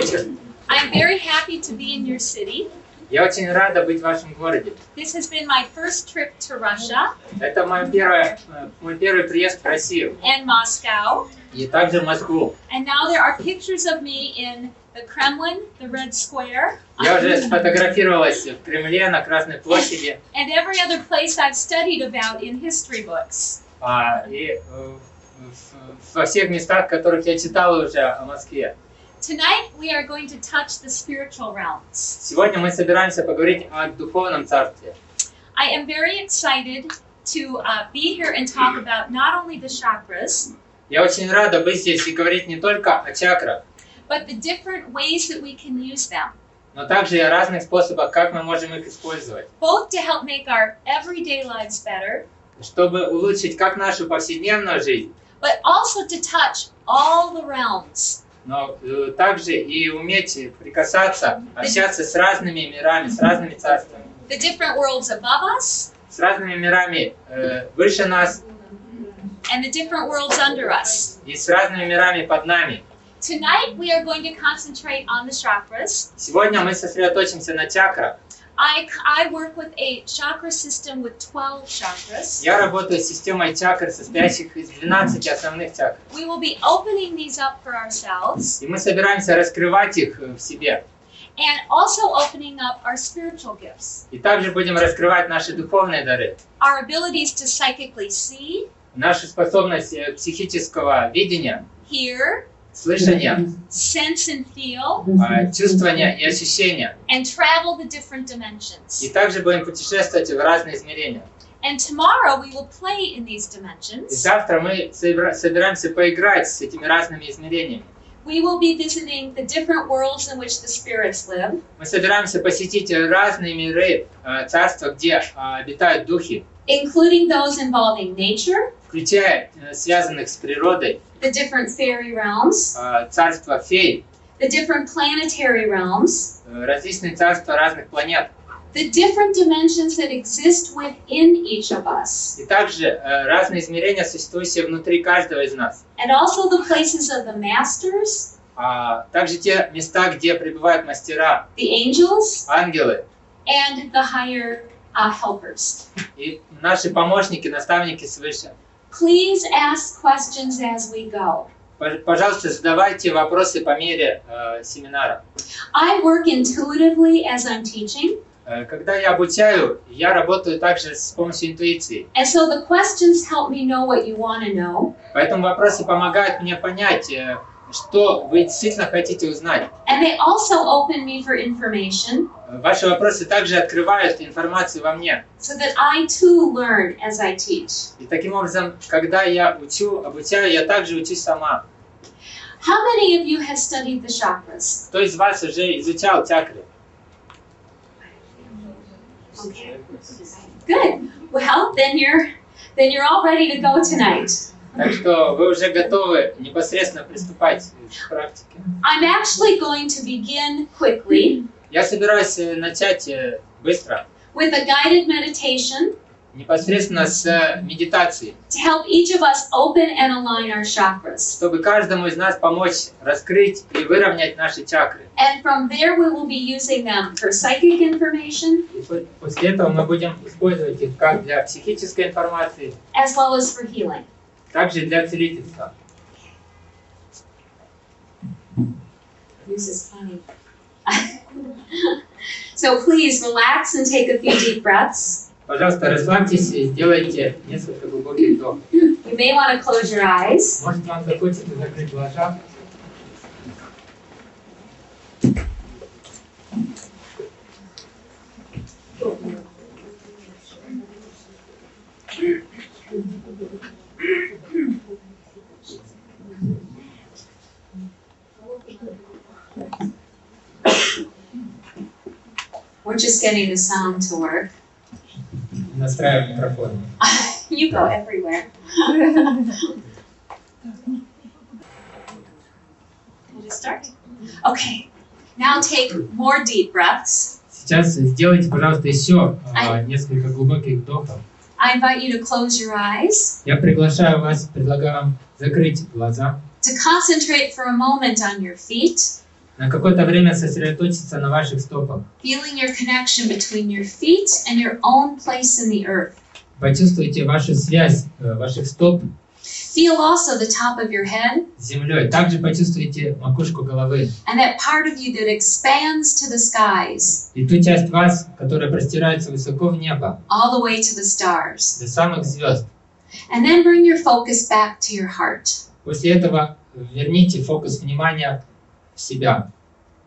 вечер. I'm very happy to be in your city. Я очень рада быть в вашем городе. This has been my first trip to Russia Это мой первый приезд в Россию and Moscow. и также в Москву. And now there are pictures of me in the Kremlin, the Red Square, Я уже сфотографировалась в Кремле, на Красной площади and every other place I've studied about in history books. и во всех местах, в которых я читал уже о Москве. Tonight we are going to touch the spiritual realms. Сегодня мы собираемся поговорить о духовном царстве. I am very excited to be here and talk about not only the chakras, Я очень рада быть здесь и говорить не только о чакрах, but the different ways that we can use them, но также и о разных способах, как мы можем их использовать, both to help make our everyday lives better, чтобы улучшить как нашу повседневную жизнь, but also to touch all the realms. но также и уметь прикасаться, общаться с разными мирами, с разными царствами, The different worlds above us с разными мирами выше нас and the different worlds under us. и с разными мирами под нами. Tonight we are going to concentrate on the chakras. Сегодня мы сосредоточимся на чакрах. I work with a chakra system with 12 chakras. Я работаю с системой чакр, состоящих из 12 основных чакр. We will be opening these up for ourselves И мы собираемся раскрывать их в себе. and also opening up our spiritual gifts, И также будем раскрывать наши духовные дары, our abilities to psychically see, нашу способность психического видения, hear, слышания, sense and feel, чувствования и ощущения. and travel the different И dimensions. также будем путешествовать в разные измерения. And tomorrow we will play in these И dimensions. завтра мы собираемся поиграть с этими разными измерениями. We will be visiting the different worlds in which the spirits live, Мы собираемся посетить разные миры, царства, где обитают духи, including those involving nature, включая связанных с природой, the different fairy realms, царства фей, the different planetary realms, различные царства разных планет, the different dimensions that exist within each of us, и также разные измерения, существующие внутри каждого из нас. and also the places of the masters, Также те места, где пребывают мастера, the angels, ангелы and the higher helpers. и наши помощники, наставники свыше. Please ask questions as we go. Пожалуйста, задавайте вопросы по мере семинара. I work intuitively as I'm teaching, Когда я обучаю, я работаю также с помощью интуиции. and so the questions help me know what you want to know, Поэтому вопросы помогают мне понять, что вы действительно хотите узнать. and they also open me for information, Ваши вопросы также открывают информацию во мне. so that I too learn as I teach. И таким образом, когда я обучаю, я также учусь сама. How many of you have studied the chakras? Кто из вас уже изучал чакры? Okay. Good. Well, then you're all ready to go tonight. Так что вы уже готовы непосредственно приступать к практике. I'm actually going to begin quickly Я собираюсь начать быстро, with a guided meditation непосредственно с медитации, to help each of us open and align our chakras. чтобы каждому из нас помочь раскрыть и выровнять наши чакры. And from there we will be using them for psychic information И после этого мы будем использовать их как для психической информации, as well as for healing. также для целительства. This is funny. So please relax and take a few deep breaths. Пожалуйста, расслабьтесь и сделайте несколько глубоких вдохов. You may want to close your eyes. Может, вам захочется закрыть глаза. We're just getting the sound to work. Настраиваем микрофон. You go everywhere. We'll just start. Okay. Now take more deep breaths. Сейчас сделайте, пожалуйста, еще несколько глубоких вдохов. I invite you to close your eyes. Я приглашаю вас, предлагаю вам закрыть глаза, To concentrate for a moment on your feet. На какое-то время сосредоточиться на ваших стопах. Feeling your connection between your feet and your own place in the earth. Почувствуйте вашу связь ваших стоп Feel also the top of your head с землей. Также почувствуйте макушку головы. and that part of you that expands to the skies, И ту часть вас, которая простирается высоко в небо, all the way to the stars. до самых звезд. And then bring your focus back to your heart. После этого верните фокус внимания в себя,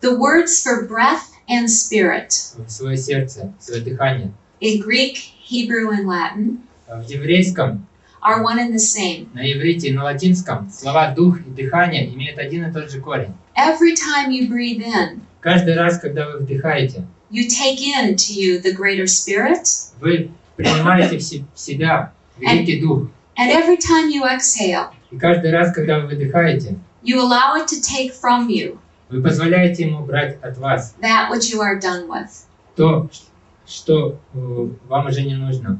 The words for breath and spirit в свое сердце, в свое дыхание. in Greek, Hebrew, and Latin В еврейском, are one and the same. на иврите и на латинском слова «дух» и «дыхание» имеют один и тот же корень. Every time you breathe in, Каждый раз, когда вы вдыхаете, you take into you the greater spirit, вы принимаете в себя великий дух. and every time you exhale, И каждый раз, когда вы выдыхаете, you allow it to take from you вы позволяете ему брать от вас that which you are done with. то, что вам уже не нужно.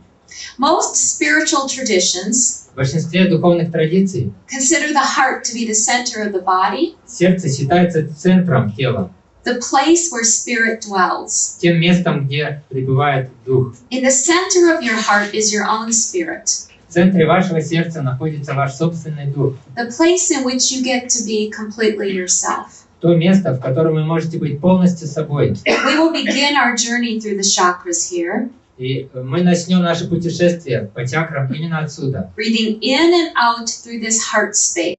Most spiritual traditions В большинстве духовных традиций consider the heart to be the center of the body, сердце считается центром тела, the place where spirit dwells. тем местом, где пребывает дух. In the center of your heart is your own spirit, В центре вашего сердца находится ваш собственный дух. the place in which you get to be completely yourself. То место, в котором вы можете быть полностью собой. We will begin our journey through the chakras here, И мы начнем наше путешествие по чакрам именно отсюда, breathing in and out through this heart space.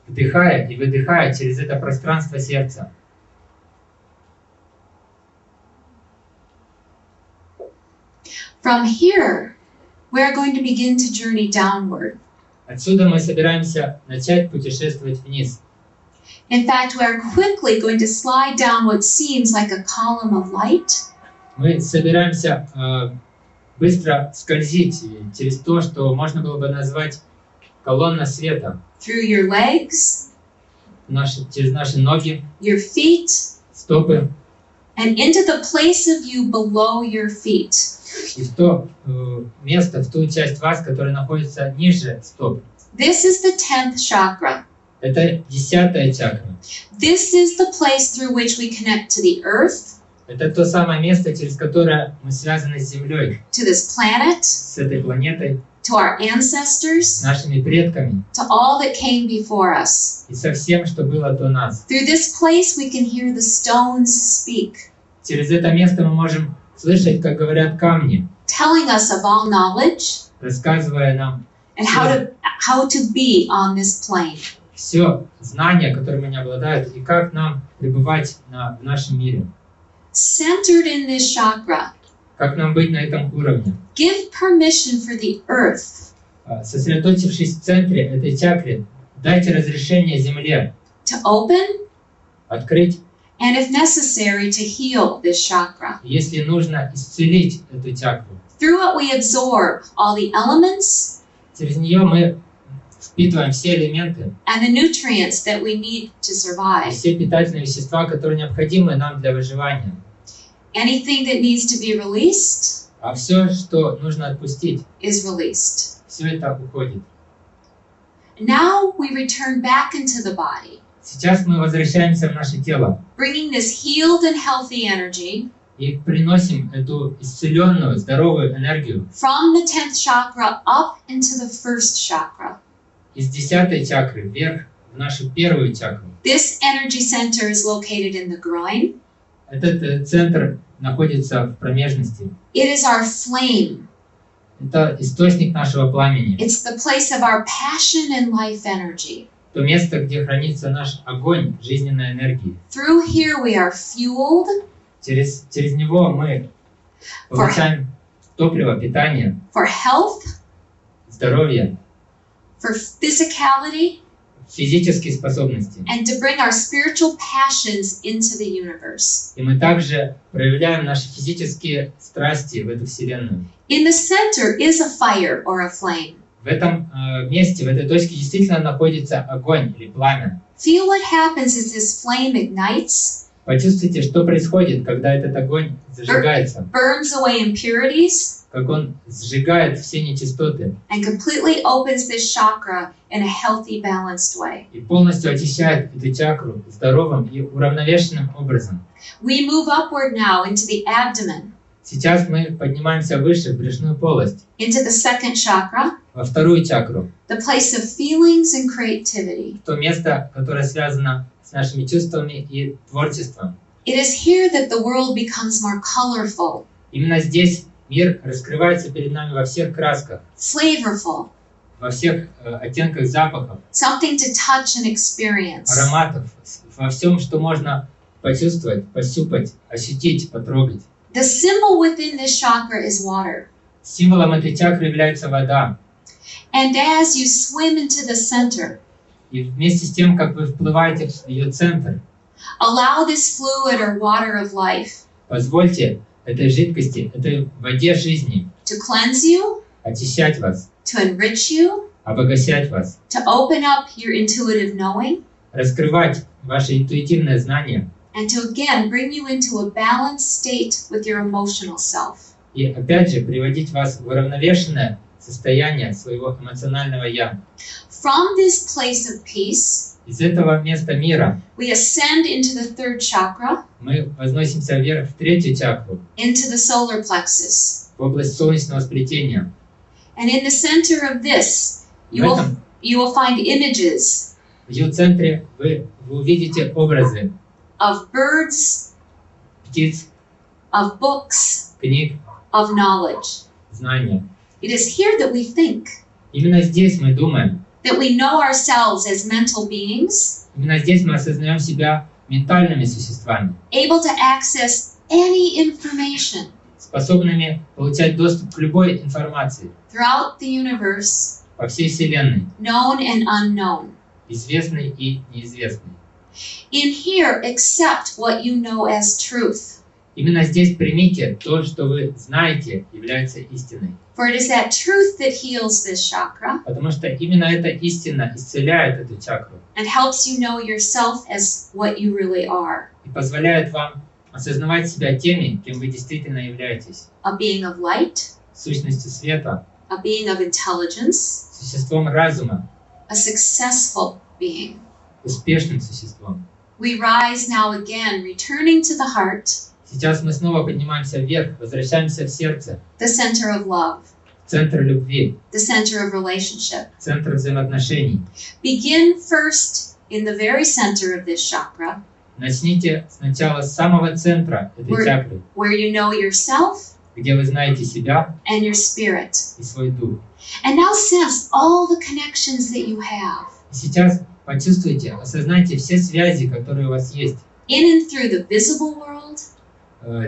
вдыхая и выдыхая через это пространство сердца. From here, we are going to begin to journey downward. Отсюда мы собираемся начать путешествовать вниз. In fact, we are quickly going to slide down what seems like a column of light Мы собираемся быстро скользить через то, что можно было бы назвать колонна света, through your legs, через наши ноги, your feet, стопы, and into the place of you below your feet. и в то место, в ту часть вас, которая находится ниже стоп. This is the 10th chakra. Это 10-я чакра. This is the place through which we connect to the earth, Это то самое место, через которое мы связаны с Землей, to this planet, с этой планетой, to our с ancestors, нашими предками to all that came before us. и со всем, что было до нас. Through this place, we can hear the stones speak, Через это место мы можем слышать, как говорят камни, telling us of all knowledge рассказывая нам and how to be on this plane. все знания, которыми они обладают, и как нам пребывать в нашем мире. Centered in this chakra, Как нам быть на этом уровне. give permission for the earth Сосредоточившись в центре этой чакры, дайте разрешение Земле to open открыть, and, if necessary, to heal this chakra. если нужно исцелить эту чакру. Through it, we absorb all the elements Через нее мы впитываем все элементы and the nutrients that we need to и survive. все питательные вещества, которые необходимы нам для выживания. Anything that needs to be released А все, что нужно отпустить, is released. все это уходит. Now we return back into the body, Сейчас мы возвращаемся в наше тело bringing this healed and healthy energy и приносим эту исцеленную, здоровую энергию from the 10th chakra up into the first chakra. из 10-й чакры вверх в нашу первую чакру. This energy center is located in the groin. Этот центр находится в промежности. It is our flame. Это источник нашего пламени. It's the place of our passion and life energy. То место, где хранится наш огонь жизненной энергии. Through here we are fueled Через него мы получаем топливо, питание, for health, здоровье, for physicality, физические способности. and to bring our spiritual passions into the universe. И мы также проявляем наши физические страсти в эту вселенную. In the center is a fire or a flame. В этом месте, в этой точке действительно находится огонь или пламя. Feel what happens as this flame ignites, Почувствуйте, что происходит, когда этот огонь зажигается. burns away impurities, как он сжигает все нечистоты and completely opens this chakra in a healthy, balanced way. и полностью очищает эту чакру здоровым и уравновешенным образом. We move upward now into the abdomen, Сейчас мы поднимаемся выше в брюшную полость, into the second chakra, во вторую чакру, the place of feelings and creativity. то место, которое связано с нашими чувствами и творчеством. It is here that the world becomes more colorful, Именно здесь мир раскрывается перед нами во всех красках, flavorful, во всех оттенках запахов, something to touch and experience. ароматов, во всем, что можно почувствовать, пощупать, ощутить, потрогать. The symbol within this chakra is water. Символом этой чакры является вода. And as you swim into the center, И вместе с тем, как вы вплываете в ее центр, allow this fluid or water of life позвольте этой жидкости, этой воде жизни to cleanse you, очищать вас, to enrich you, обогащать вас, to open up your intuitive knowing, раскрывать ваше интуитивное знание and to again bring you into a balanced state with your emotional self. и опять же приводить вас в уравновешенное состояние своего эмоционального «я». From this place of peace, Из этого места мира we ascend into the third chakra, мы возносимся вверх в третью чакру, into the solar plexus. в область солнечного сплетения. And in the center of this, В you этом, will find images в ее центре вы увидите образы of birds, птиц, of books, книг, of knowledge. знания. It is here that we think, Именно здесь мы думаем, that we know ourselves as mental beings, именно здесь мы осознаем себя ментальными существами, able to access any information способными получать доступ к любой информации throughout the universe, по всей Вселенной, known and unknown. известной и неизвестной. In here, accept what you know as truth, Именно здесь примите то, что вы знаете, является истиной. for it is that truth that heals this chakra Потому что именно эта истина исцеляет эту чакру and helps you know yourself as what you really are, и позволяет вам осознавать себя теми, кем вы действительно являетесь. a being of light, Сущностью света, a being of intelligence, существом разума, a successful being. успешным существом. We rise now again, returning to the heart, Сейчас мы снова поднимаемся вверх, возвращаемся в сердце, the center of love, в центр любви, the center of relationship. в центр взаимоотношений. Begin first in the very center of this chakra, Начните сначала с самого центра этой чакры, where you know yourself где вы знаете себя and your spirit. и свой дух. And now sense all the connections that you have И сейчас почувствуйте, осознайте все связи, которые у вас есть, in and through the visible world,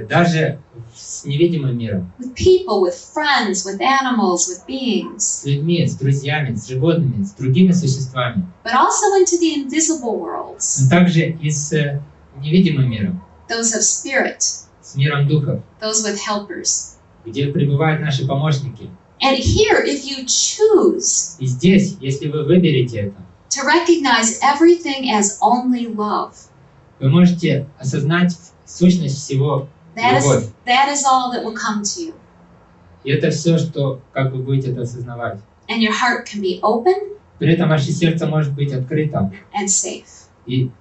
даже с невидимым миром, with people, with friends, with animals, with beings, с людьми, с друзьями, с животными, с другими существами, but also into the invisible worlds, но также и с невидимым миром, those of spirit, с миром духов, those with helpers. где пребывают наши помощники. And here, if you choose И здесь, если вы выберете это, to recognize everything as only love, вы можете осознать сущность всего любовь. that is all that will come to you. И это все, что, как вы будете это осознавать. And your heart can be open При этом ваше сердце может быть открыто and safe. и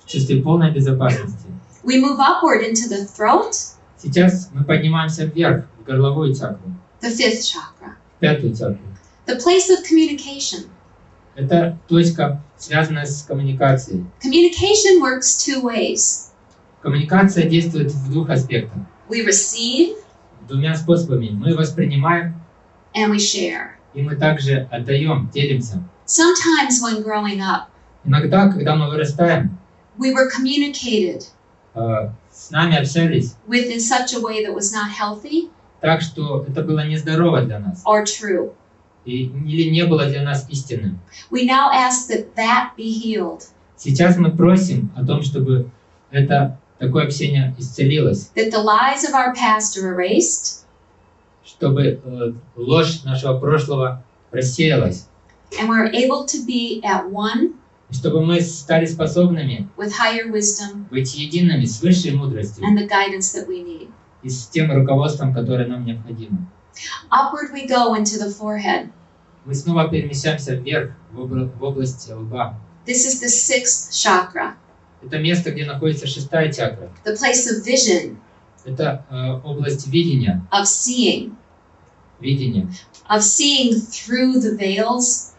в чувстве полной безопасности. We move upward into the throat, Сейчас мы поднимаемся вверх, в горловую чакру, the fifth chakra, в пятую чакру. the place of communication. Это точка, связанная с коммуникацией. Communication works two ways. Коммуникация действует в двух аспектах. We receive Двумя способами. Мы воспринимаем, and we share. и мы также отдаем, делимся. Sometimes when growing up, Иногда, когда мы вырастаем, we were communicated с нами общались with in such a way that was not healthy так, что это было нездорово для нас. or true. Или не было для нас истинным. We now ask that that be healed, Сейчас мы просим о том, чтобы это такое общение исцелилось, that the lies of our past are erased, чтобы ложь нашего прошлого рассеялась, and we're able to be at one и чтобы мы стали способными with higher wisdom быть едиными с высшей мудростью and the guidance that we need. и с тем руководством, которое нам необходимо. Upward we go into the forehead. Мы снова перемещаемся вверх, в область лба. This is the sixth chakra, Это место, где находится шестая чакра. the place of vision, Это область видения. of seeing through the veils,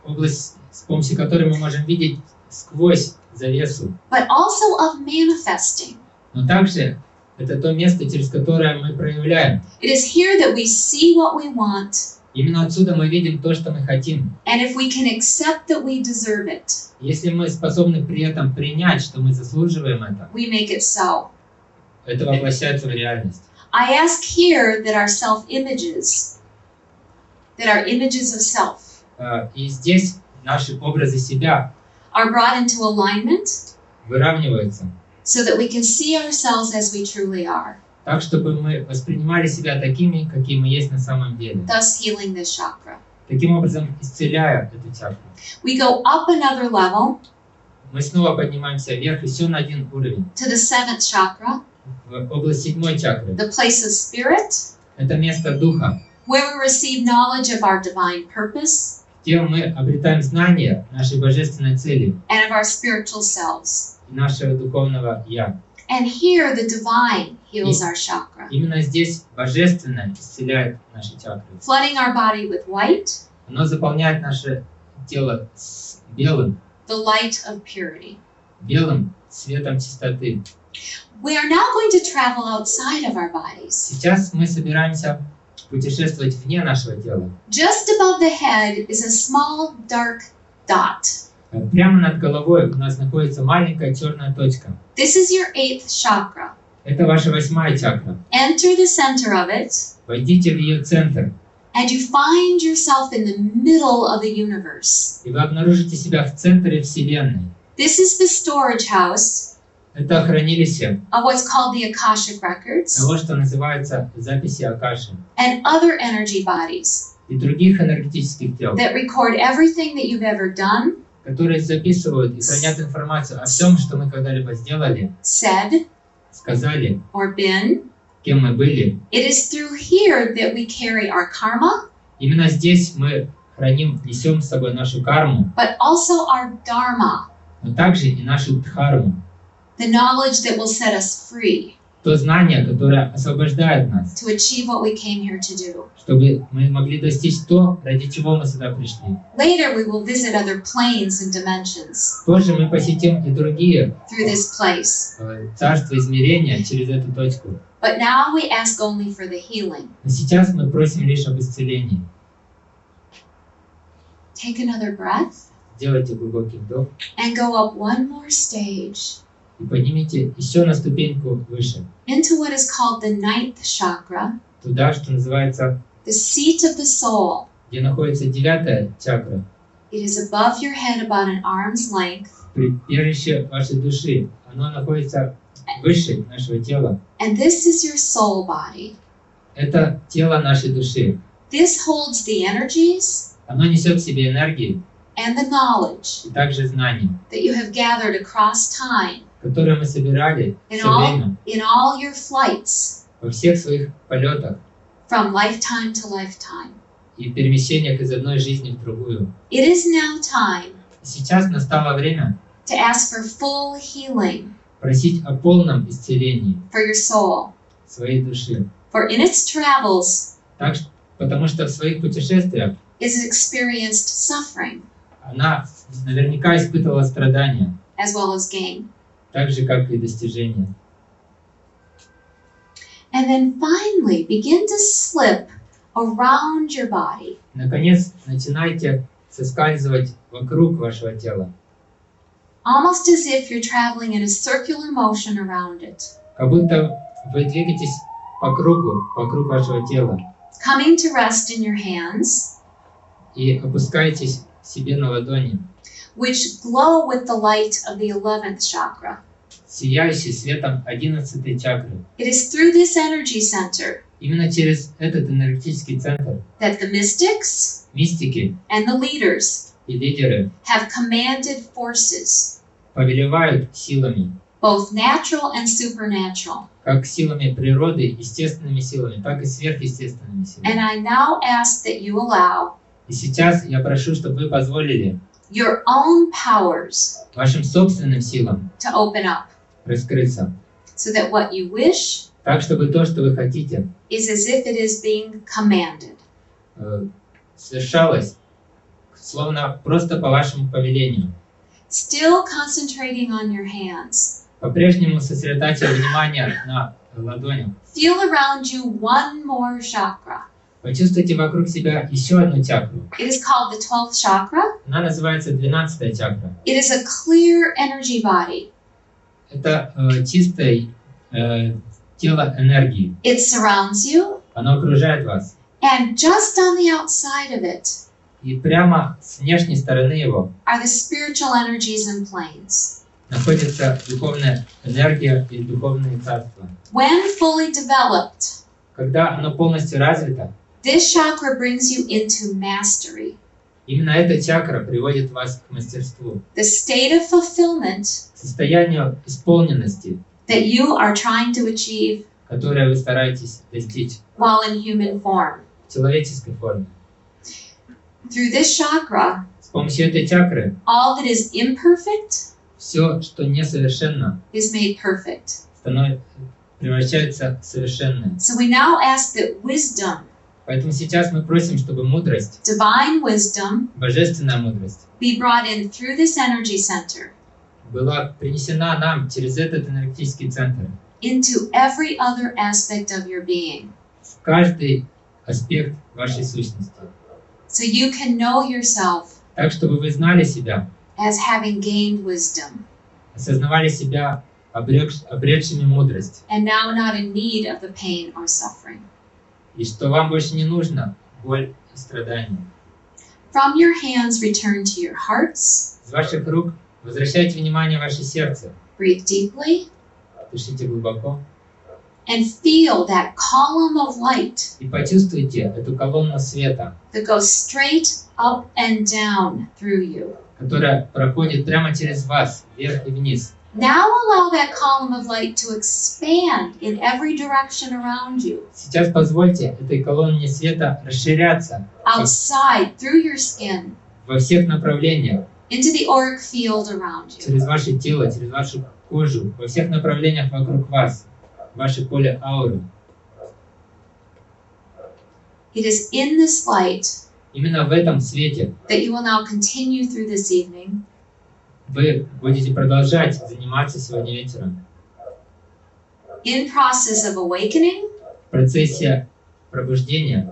Область, с помощью которой мы можем видеть сквозь завесу. but also of manifesting. Но также это то место, через которое мы проявляем. It is here that we see what we want, Именно отсюда мы видим то, что мы хотим. and if we can accept that we deserve it, Если мы способны при этом принять, что мы заслуживаем это, we make it so. это воплощается в реальность. I ask here that our self-images, that our images of self, И здесь наши образы себя are brought into alignment выравниваются, so that we can see ourselves as we truly are, так, чтобы мы воспринимали себя такими, какие мы есть на самом деле. thus healing this chakra. Таким образом, исцеляя эту чакру. We go up another level Мы снова поднимаемся вверх еще на один уровень. to the seventh chakra, В область седьмой чакры. the place of spirit, Это место духа, where we receive knowledge of our divine purpose где мы обретаем знания нашей божественной цели and of our spiritual selves. и нашего духовного «я». And here the divine heals our chakra, Именно здесь божественное исцеляет наши чакры. flooding our body with white, Оно заполняет наше тело с белым the light of purity. цветом чистоты. We are now going to travel outside of our bodies. Сейчас мы собираемся путешествовать вне нашего тела. Just above the head is a small dark dot. Прямо над головой у нас находится маленькая черная точка. This is your eighth chakra. Это ваша восьмая чакра. Enter the center of it, Войдите в ее центр, and you find yourself in the middle of the universe. и вы обнаружите себя в центре Вселенной. This is the storage house Это хранилище of what's called the Akashic records того, что называется записи Акаши, and other energy bodies и других энергетических тел, that record everything that you've ever done, которые записывают и хранят информацию о всем, что мы когда-либо сделали, said, сказали, or been. кем мы были. It is through here that we carry our karma, Именно здесь мы несем с собой нашу карму, but also our dharma, но также и нашу дхарму, the knowledge that will set us free то знание, которое освобождает нас, to achieve what we came here to do. чтобы мы могли достичь то, ради чего мы сюда пришли. Later we will visit other planes and dimensions Позже мы посетим и другие through this place. царства измерения через эту точку. But now we ask only for the healing. Но сейчас мы просим лишь об исцелении. Take another breath Сделайте глубокий вдох and go up one more stage и поднимите еще на ступеньку выше, into what is called the ninth chakra, туда, что называется, the seat of the soul. где находится девятая чакра, It is above your head about an arm's length, прибежище вашей души. Оно находится выше нашего тела. and this is your soul body. Это тело нашей души. This holds the energies Оно несет в себе энергии and the knowledge и также знания, that you have gathered across time которые мы собирали in все время all your flights во всех своих полетах from lifetime to lifetime. и перемещениях из одной жизни в другую. It is now time И сейчас настало время to ask for full healing просить о полном исцелении for your soul. своей души. For in its travels Потому что в своих путешествиях it has experienced suffering она наверняка испытывала страдания, as well as gain. так же, как и достижения. And then finally begin to slip around your body. Наконец, начинайте соскальзывать вокруг вашего тела, Almost as if you're traveling in a circular motion around it. как будто вы двигаетесь по кругу, вокруг вашего тела, Coming to rest in your hands, и опускаетесь себе на ладони, which glow with the light of the 11th chakra. сияющий светом 11-й чакры. It is through this energy center Именно через этот энергетический центр that the mystics мистики and the leaders и лидеры have commanded forces повелевают силами both natural and supernatural. Как силами природы, естественными силами, так и сверхъестественными And силами. I now ask that you allow И сейчас я прошу, чтобы вы позволили your own powers вашим собственным силам to open up, раскрыться, so that what you wish так, чтобы то, что вы хотите, is as if it is being commanded. совершалось, словно просто по вашему повелению. Still concentrating on your hands. По-прежнему сосредотачивая внимание на ладонях. Feel around you one more chakra. Почувствуйте вокруг себя еще одну чакру. It is called the 12th chakra. Она называется 12-я чакра. It is a clear energy body. Это чистое тело энергии. It surrounds you, Оно окружает вас. and just on the outside of it И прямо с внешней стороны его are the spiritual energies and planes. находится духовная энергия и духовные царства. When fully developed, Когда оно полностью развито, this chakra brings you into mastery, именно эта чакра приводит вас к мастерству, the state of fulfillment к состоянию исполненности, that you are trying to achieve которое вы стараетесь достичь while in human form. в человеческой форме. Through this chakra, С помощью этой чакры all that is imperfect все, что несовершенно, is made perfect. превращается в совершенное. So we now ask that wisdom, Поэтому сейчас мы просим, чтобы мудрость, divine wisdom, божественная мудрость, be brought in through this energy center была принесена нам через этот энергетический центр into every other aspect of your being, в каждый аспект вашей сущности. so you can know yourself Так, чтобы вы знали себя, as having gained wisdom осознавали себя обретшими мудрость, and now not in need of the pain or suffering. и что вам больше не нужно боль и страдания. From your hands, return to your hearts. Из ваших рук возвращайте внимание в ваше сердце, Breathe deeply дышите глубоко and feel that column of light и почувствуйте эту колонну света, that goes straight up and down through you. которая проходит прямо через вас, вверх и вниз. Now allow that column of light to expand in every direction around you, Сейчас позвольте этой колонне света расширяться outside, through your skin, во всех направлениях, into the auric field around you. через ваше тело, через вашу кожу, во всех направлениях вокруг вас, ваше поле ауры. It is in this light Именно в этом свете that you will now continue through this evening вы будете продолжать заниматься сегодня вечером in process of awakening в процессе пробуждения,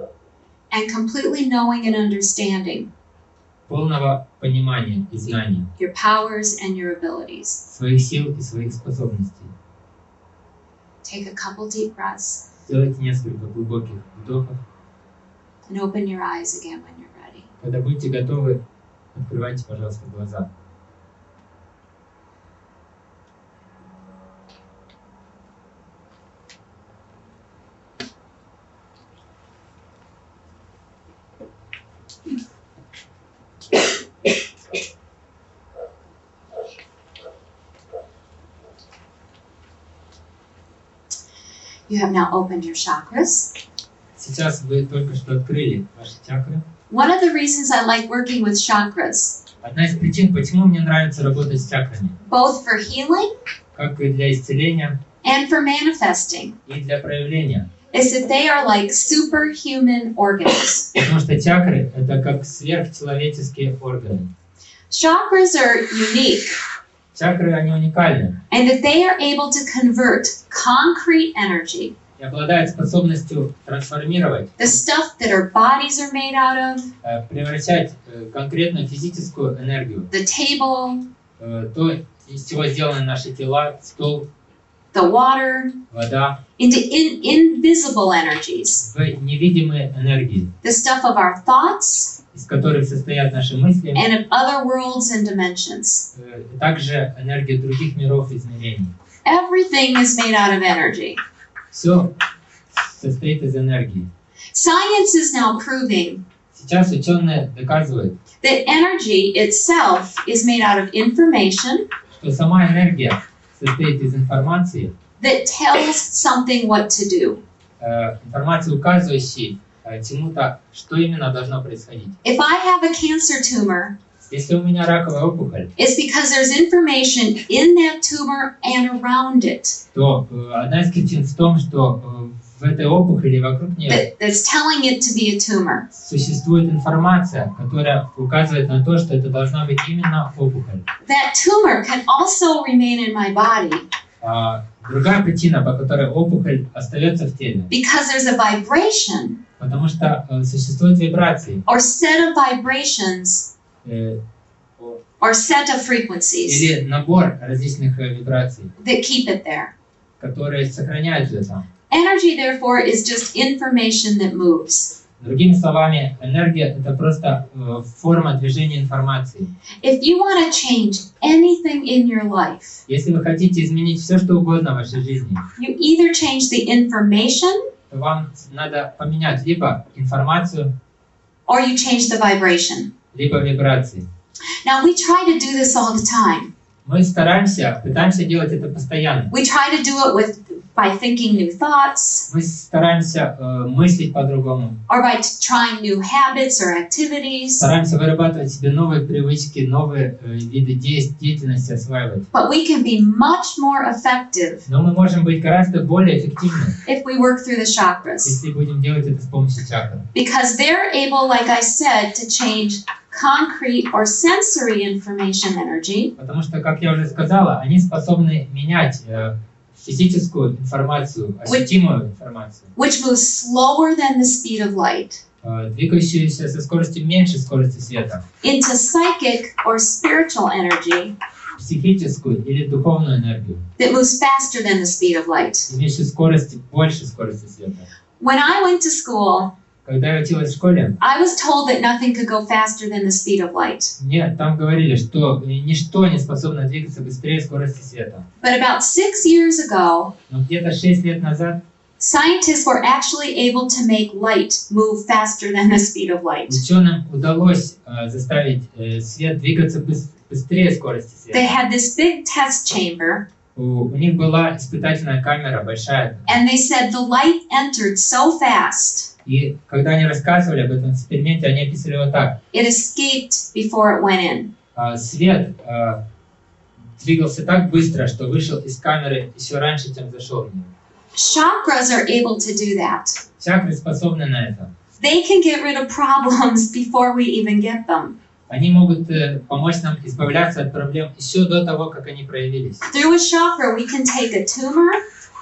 and completely knowing and understanding полного понимания и знания your powers and your abilities. своих сил и своих способностей. Take a couple deep breaths Сделайте несколько глубоких вдохов. and open your eyes again when you're ready. Когда будете готовы, открывайте, пожалуйста, глаза. You have now opened your chakras. Сейчас вы только что открыли ваши чакры. One of the reasons I like working with chakras, Одна из причин, почему мне нравится работать с чакрами, both for healing как и для исцеления, and for manifesting, и для проявления, is that they are like superhuman organs. потому что чакры — это как сверхчеловеческие органы. Chakras are unique, Чакры, они уникальны and that they are able to convert concrete energy, и обладают способностью трансформировать, the stuff that our bodies are made out of, превращать конкретную физическую энергию, the table, то, из чего сделаны наши тела, стол, the water, вода, into invisible energies, в невидимые энергии, the stuff of our thoughts из которых состоят наши мысли, and of other worlds and dimensions. также энергия других миров и измерений. Everything is made out of energy. Все состоит из энергии. Science is now proving Сейчас ученые доказывают, that energy itself is made out of information, что сама энергия состоит из информации, that tells something what to do. информации, указывающей чему-то, что именно должно происходить. If I have a cancer tumor, Если у меня раковая опухоль, it's because there's information in that tumor and around it то одна из причин в том, что в этой опухоли вокруг нее that's telling it to be a tumor. существует информация, которая указывает на то, что это должна быть именно опухоль. That tumor can also remain in my body Другая причина, по которой опухоль остается в теле, because there's a vibration потому что существуют вибрации or set of vibrations or set of frequencies или набор различных вибраций, that keep it there. которые сохраняют ее там. Energy, therefore, is just information that moves. Другими словами, энергия — это просто форма движения информации. If you want to change anything in your life, Если вы хотите изменить все, что угодно в вашей жизни, you either change the information то вам надо поменять либо информацию, or you change the vibration. либо вибрации. Now, we try to do this all the time. Мы пытаемся делать это постоянно. We try to do it by thinking new thoughts Мы стараемся мыслить по-другому, or by trying new habits or activities. стараемся вырабатывать себе новые привычки, новые виды деятельности осваивать. But we can be much more effective Но мы можем быть гораздо более эффективны, if we work through the chakras, если будем делать это с помощью чакр. because they're able, like I said, to change concrete or sensory information energy, Потому что, как я уже сказала, они способны менять физическую информацию, ощутимую информацию, which moves slower than the speed of light, двигающуюся со скоростью меньше скорости света, into psychic or spiritual energy психическую или духовную энергию, that moves faster than the speed of light. имеющую скорость больше скорости света. When I went to school, Когда я училась в школе, I was told that nothing could go faster than the speed of light. мне там говорили, что ничто не способно двигаться быстрее скорости света. But about 6 years ago, Но где-то 6 лет назад scientists were actually able to make light move faster than the speed of light. ученым удалось заставить свет двигаться быстрее скорости They света. had this big test chamber, У них была испытательная камера большая. and they said the light entered so fast, И когда они рассказывали об этом эксперименте, они описывали его так. it escaped before it went in. Свет двигался так быстро, что вышел из камеры еще раньше, чем зашел в нее. Chakras are able to do that. Чакры способны на это. They can get rid of problems before we even get them. Они могут помочь нам избавляться от проблем еще до того, как они проявились. Through a chakra, we can take a tumor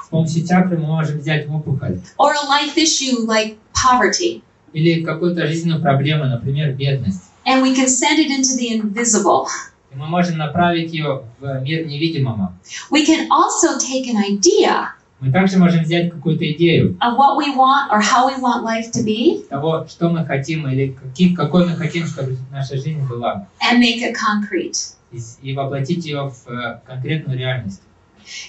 С помощью чакры мы можем взять опухоль or a life issue like poverty, или какую-то жизненную проблему, например, бедность. and we can send it into the invisible. И мы можем направить ее в мир невидимого. We can also take an idea Мы также можем взять какую-то идею of what we want or how we want life to be того, что мы хотим или какой мы хотим, чтобы наша жизнь была, and make it concrete. и воплотить ее в конкретную реальность.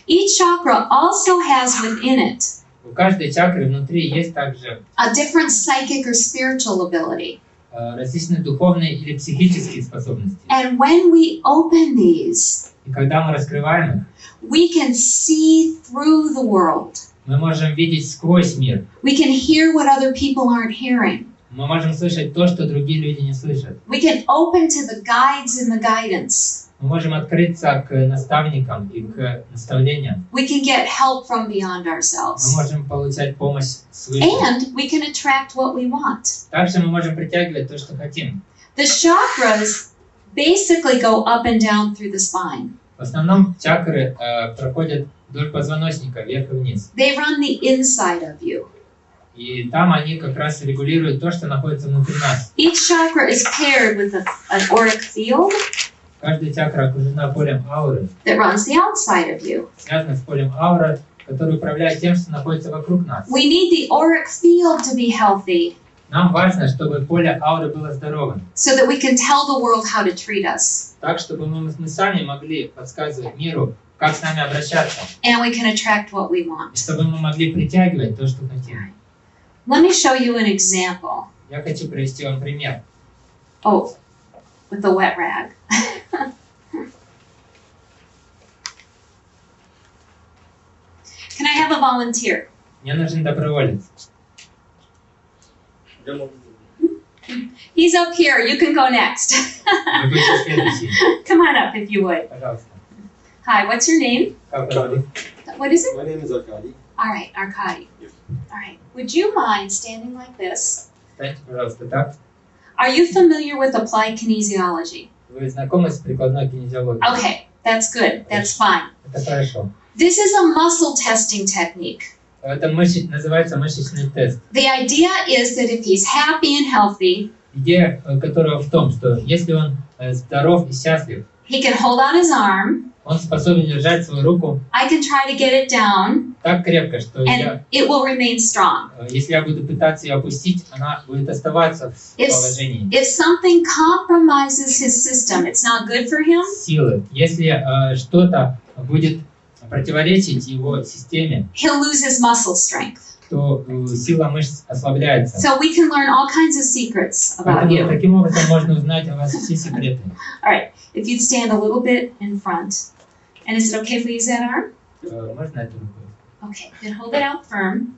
Each chakra also has within it У каждой чакры внутри есть также a different psychic or spiritual ability. различные духовные или психические способности. And when we open these, И когда мы раскрываем их, we can see through the world. мы можем видеть сквозь мир. We can hear what other people aren't hearing. Мы можем слышать то, что другие люди не слышат. We can open to the guides and the guidance. Мы можем открыться к наставникам и к наставлениям. We can get help from beyond Мы ourselves. можем получать помощь свыше. And we can attract what we want. Также мы можем притягивать то, что хотим. The chakras basically go up and down through the spine. В основном чакры проходят вдоль позвоночника, вверх и вниз. They run the inside of you. И там они как раз регулируют то, что находится внутри нас. Each chakra is paired with an auric field Каждая чакра окружена полем ауры, that runs the outside of you. связана с полем ауры, который управляет тем, что находится вокруг нас. We need the auric field to be healthy Нам важно, чтобы поле ауры было здоровым, so that we can tell the world how to treat us. так, чтобы мы сами могли подсказывать миру, как с нами обращаться, And we can attract what we и want. чтобы мы могли притягивать то, что хотим. Let me show you an example. Я хочу привести вам пример. Oh, with a wet rag. I have a volunteer? Мне нужен доброволец. He's up here. You can go next. Вы будете следующий. Come on up if you would. Пожалуйста. Hi, what's your name? Как вас зовут? What is it? My name is Arkady. All right, Arkady. Yes. All right. Would you mind standing like this? Встаньте, пожалуйста, так. Are you familiar with applied kinesiology? Вы знакомы с прикладной кинезиологией? Okay, that's good. That's fine. Это хорошо. This is a muscle testing technique. Это называется мышечный тест. The idea is that if he's happy and healthy, Идея которого в том, что если он здоров и счастлив, he can hold out his arm. он способен держать свою руку I can try to get it down, так крепко, что and it will remain strong. если я буду пытаться ее опустить, она будет оставаться в положении If something compromises his system, it's not good for him. силы. Если что-то будет противоречить его системе, He'll lose his muscle strength. то сила мышц ослабляется. So we can learn all kinds of secrets about Поэтому you. таким образом можно узнать о вас все секреты. All right, if you'd stand a little bit in front. And is it okay if we use that arm? Можно эту руку? Okay, then hold it out firm.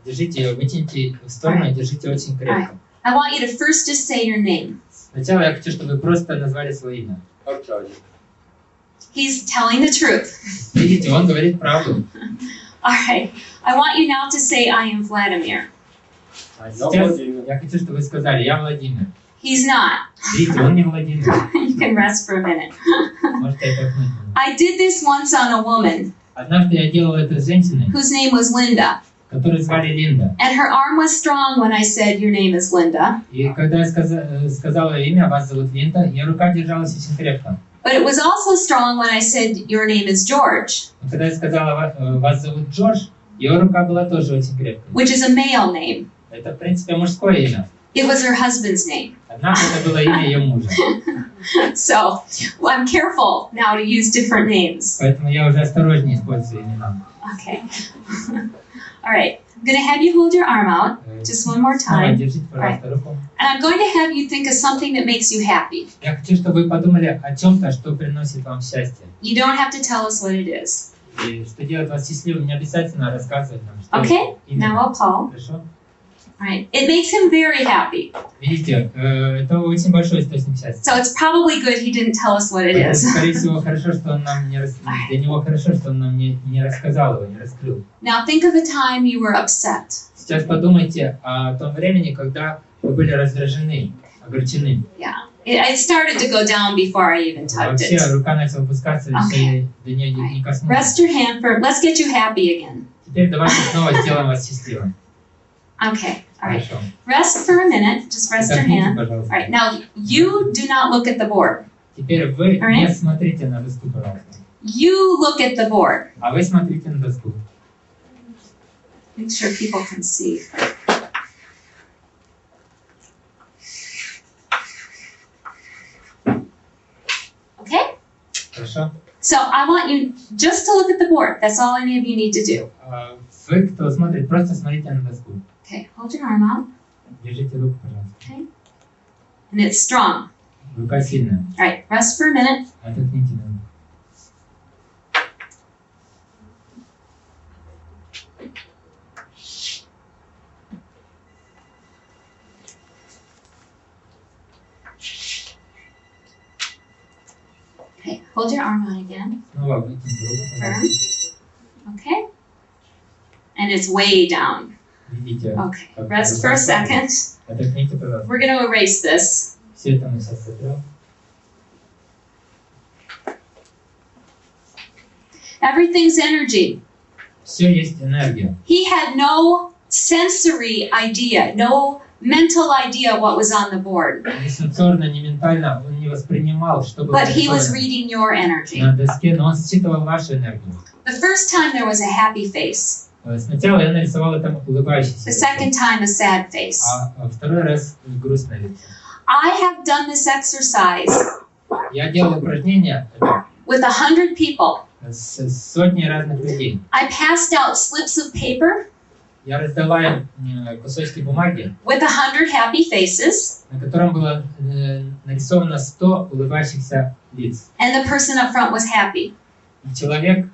Держите ее, вытяните в сторону и держите очень крепко. I want you to first just say your name. Сначала я хочу, чтобы вы просто назвали свое имя. Arkady. He's telling the truth. Видите, он говорит правду. All right, I want you now to say, I am Vladimir. А сейчас я хочу, чтобы вы сказали, я Владимир. He's not. Видите, он не Владимир. You can rest for a minute. Можете отдохнуть. I did this once on a woman Однажды я делал это с женщиной, whose name was Linda. которую звали Линда. And her arm was strong when I said, your name is Linda. И когда я сказала ее имя, вас зовут Линда, ее рука держалась очень крепко. But it was also strong when I said, your name is George, Но когда я сказала, вас зовут Джордж, ее рука была тоже очень крепкой. which is a male name. Это, в принципе, мужское имя. It was her husband's name. Однако это было имя ее мужа. So I'm careful now to use different names. Поэтому я уже осторожнее использую имена. Okay. All right. I'm going to have you hold your arm out just one more Снова time. держите, пожалуйста, руку. And I'm going to have you think of something that makes you happy. Я хочу, чтобы вы подумали о чем-то, что приносит вам счастье. You don't have to tell us what it is. И что делает вас счастливым, не обязательно рассказывать нам, что Okay? именно. Now I'll call. Хорошо? All right. It makes him very happy. Видите, это очень большой источник счастья. So it's probably good he didn't tell us what it Поэтому, is. скорее всего, хорошо, что он нам для него хорошо, что он нам не рассказал его, не раскрыл. Now think of a time you were upset. Сейчас подумайте о том времени, когда вы были раздражены, огорчены. Yeah. It started to go down before I even touched Вообще it. рука начала опускаться, еще до нее не коснулась. Rest your hand firm. Let's get you happy again. Теперь давайте снова сделаем вас счастливым. Okay. All right. Хорошо. Rest for a minute. Just rest your Отдохните, hand. пожалуйста. All right. Now you do not look at the board. Теперь вы Alright. не смотрите на доску, пожалуйста, You look at the board. а вы смотрите на доску. Make sure people can see. Okay? Хорошо? So I want you just to look at the board. That's all any of you need to do. Вы, кто смотрит, просто смотрите на доску. Okay, hold your arm out. Держите руку, пожалуйста. Okay? And it's strong. Рука сильная. All right, rest for a minute. Отдохните на руку. Okay, hold your arm out again. Снова вытяните руку, Firm. пожалуйста. Okay? And it's way down. Видите, Okay, как rest рука for a ослабла. second. Отдохните, пожалуйста. We're going to erase this. Все это мы сейчас сотрем. Everything's energy. Все есть энергия. He had no sensory idea, no mental idea what was on the board. Не сенсорно, не ментально он не воспринимал, что было But he was нарисовано reading your energy. на доске, но он считывал вашу энергию. The first time there was a happy face. Сначала я нарисовал это улыбающееся The лицо, second time a sad face. а второй раз грустное лицо. I have done this exercise Я делал упражнения with 100 people. с сотней разных людей. I passed out slips of paper Я раздавал кусочки бумаги, with 100 happy faces, на котором было нарисовано 100 улыбающихся лиц. and the person up front was happy. И человек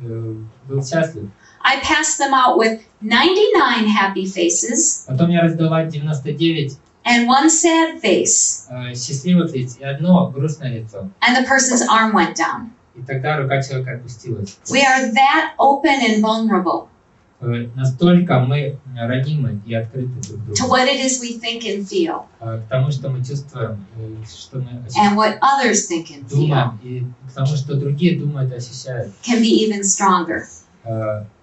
был счастлив. I passed them out with 99 happy faces Потом я раздала 99 and one sad face, счастливых лиц и одно грустное лицо. and the person's arm went down. И тогда рука человека опустилась. We are that open and vulnerable Настолько мы ранимы и открыты друг to другу. what it is we think and feel, К тому, что мы чувствуем, что мы and what others think and feel думаем, и к тому, что другие думают и ощущают. can be even stronger.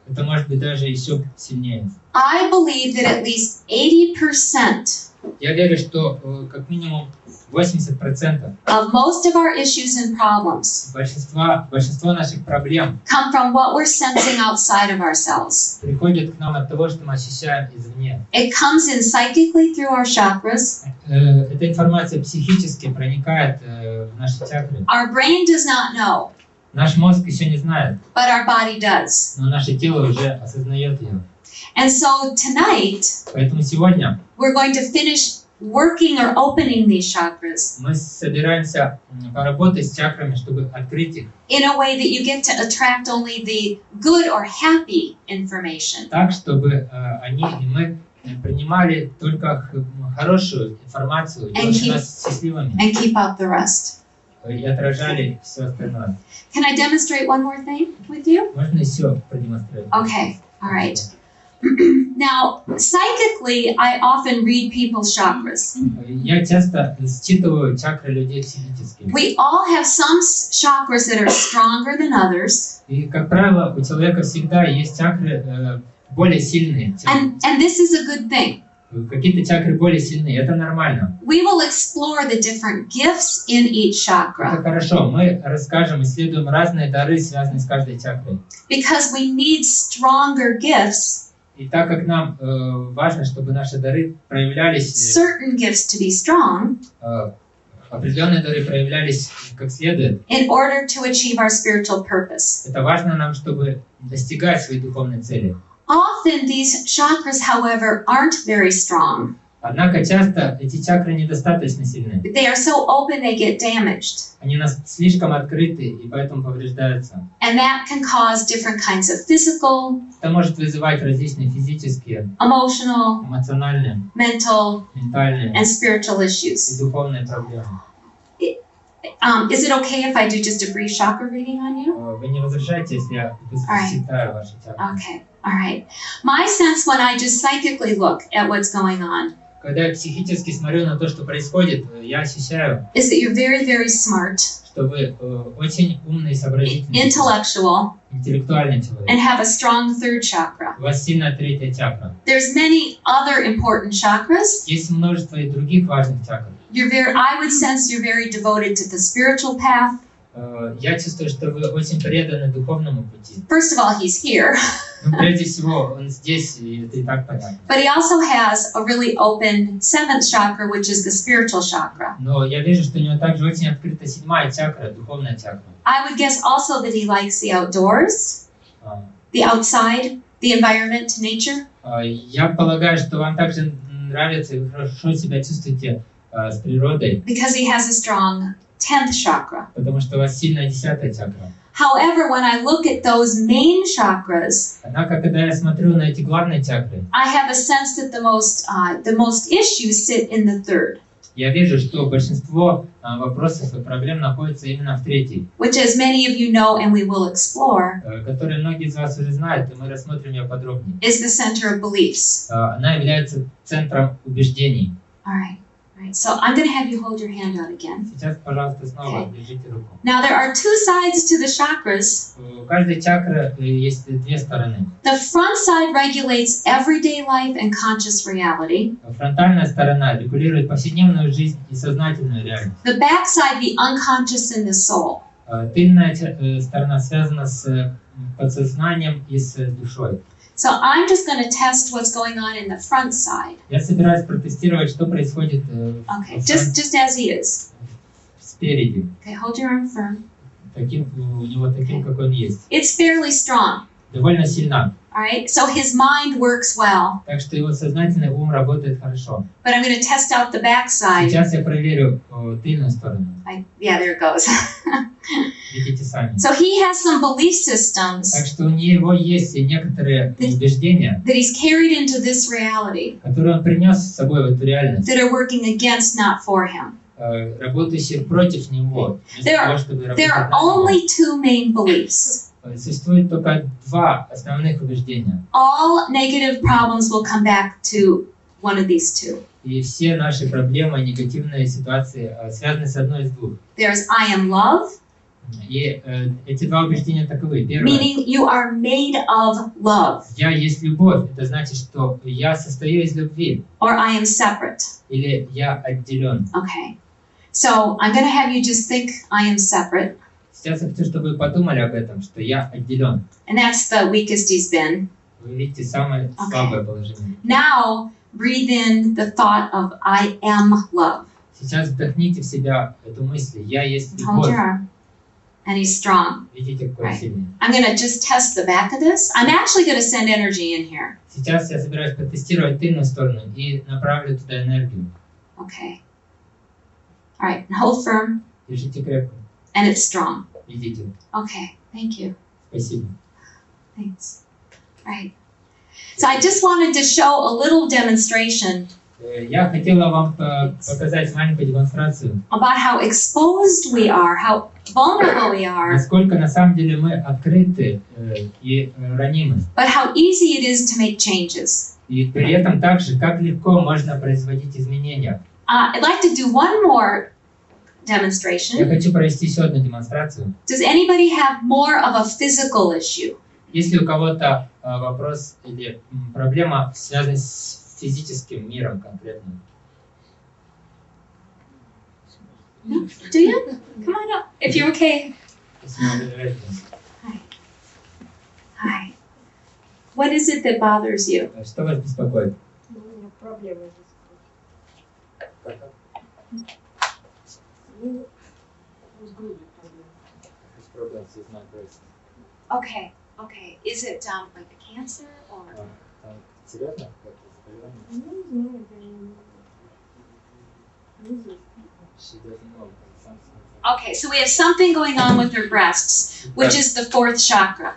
Это может быть даже еще сильнее. I believe that at least 80% Я верю, что как минимум 80% of most of our issues and problems большинство наших проблем come from what we're sensing outside of ourselves. приходит к нам от того, что мы ощущаем извне. It comes in psychically through our chakras. Эта информация психически проникает в наши чакры. Our brain does not know, Наш мозг еще не знает, but our body does. но наше тело уже осознает ее. And so tonight, Поэтому сегодня we're going to finish working or opening these chakras мы собираемся поработать с чакрами, чтобы открыть их in a way that you get to attract only the good or happy information так, чтобы они и мы принимали только хорошую информацию и делали нас счастливыми and keep out the rest. и отражали все остальное. Can I demonstrate one more thing with you? Можно еще продемонстрировать? Okay, all right. Now, psychically, I often read people's chakras. Я часто считываю чакры людей психически. We all have some chakras that are stronger than others, И, как правило, у человека всегда есть чакры более сильные. and this is a good thing. Какие-то чакры более сильные, это нормально. We will explore the different gifts in each Это chakra хорошо, мы расскажем, исследуем разные дары, связанные с каждой чакрой. because we need stronger gifts, И так как нам важно, чтобы наши дары проявлялись, certain gifts to be strong, определенные дары проявлялись как следует, in order to achieve our spiritual purpose. это важно нам, чтобы достигать своей духовной цели. Often these chakras, however, aren't very strong. Однако часто эти чакры недостаточно сильны. They are so open they get damaged. Они слишком открыты и поэтому повреждаются. And that can cause different kinds of physical, Это может вызывать различные физические, emotional, эмоциональные, mental, ментальные and spiritual и issues. духовные проблемы. Is it okay if I do just a brief chakra reading on you? Вы не возражаете, если я считаю ваши чакры? Okay, all right. My sense when I just psychically look at what's going on Когда я психически смотрю на то, что происходит, я ощущаю, is that you're very, very smart, что вы очень умный, сообразительный, intellectual, интеллектуальный человек. and have a strong third chakra. У вас сильная третья чакра. There's many other important chakras. Есть множество и других важных чакр. I would sense you're very devoted to the spiritual path. Я чувствую, что вы очень преданы духовному пути. First of all, he's here, Ну, прежде всего, он здесь, и это и так понятно. but he also has a really open seventh chakra, which is the spiritual chakra. Но я вижу, что у него также очень открыта седьмая чакра, духовная чакра. I would guess also that he likes the outdoors, А, the outside, the environment, nature. Я полагаю, что вам также нравится, и вы хорошо себя чувствуете с природой, Because he has a strong 10th chakra. потому что у вас сильная 10-я чакра. However, when I look at those main chakras, Однако, когда я смотрю на эти главные чакры, I have a sense that the most issues sit in the third, я вижу, что большинство вопросов и проблем находятся именно в третьей, which, as many of you know and we will explore, которые многие из вас уже знают, и мы рассмотрим ее подробнее. is the center of beliefs. Она является центром убеждений. All right. So I'm going to have you hold your hand out again. Сейчас, пожалуйста, снова держите руку. Now there are two sides to the chakras. У каждой чакры есть две стороны. The front side regulates everyday life and conscious reality. Фронтальная сторона регулирует повседневную жизнь и сознательную реальность. The back side, the unconscious and the soul. Тыльная сторона связана с подсознанием и с душой. So I'm just going to test what's going on in the front side. Я собираюсь протестировать, что происходит Okay, just as he is. спереди. Okay, hold your arm firm. У него таким, как он есть. It's fairly strong. Довольно сильна. All right, so his mind works well. Так что его сознательный ум работает хорошо. But I'm going to test out the back side. Сейчас я проверю тыльную сторону. Yeah, there it goes. видите сами. So he has some belief systems Так что у него есть некоторые убеждения, that he's carried into this reality которые он принес с собой в эту реальность, that are working against, not for him. работающие против него. There are only two main beliefs. Существует только два основных убеждения. All negative problems will come back to one of these two. И все наши проблемы, негативные ситуации связаны с одной из двух. There's I am love, И эти два убеждения таковы. Первое. meaning you are made of love, Я есть любовь. Это значит, что я состою из любви. or I am separate. Или я отделен. Okay. So I'm going to have you just think I am separate. Сейчас я хочу, чтобы вы подумали об этом, что я отделен. And that's the weakest he's been. Вы видите самое слабое положение. Now breathe in the thought of I am love. Сейчас вдохните в себя эту мысль. Я есть Hold любовь. your arm. And he's strong. Видите, какой Right. сильный. I'm going to just test the back of this. I'm actually going to send energy in here. Сейчас я собираюсь протестировать тыльную сторону и направлю туда энергию. Okay. All right. And hold firm. Держите крепко. And it's strong. Видите. Okay. Thank you. Спасибо. Thanks. All right. So I just wanted to show a little demonstration Я хотела вам показать маленькую демонстрацию, about how exposed we are, how vulnerable we are, насколько на самом деле мы открыты и ранимы. but how easy it is to make changes. И при этом также, как легко можно производить изменения. I'd like to do one more Я demonstration. хочу провести еще одну демонстрацию. Does anybody have more of a physical issue? Если у кого-то вопрос или проблема связана с физическим миром конкретно. No? Do you? Come on up. If you're okay. Если вы выбираете. Hi. What is it that bothers you? Что вас беспокоит? У меня проблемы здесь. Ну, с грудью проблемы. Okay. Okay. Is it like a cancer or? Серьезно? Ну, не знаю, внизу. Okay, so we have something going on with her breasts, which is the fourth chakra.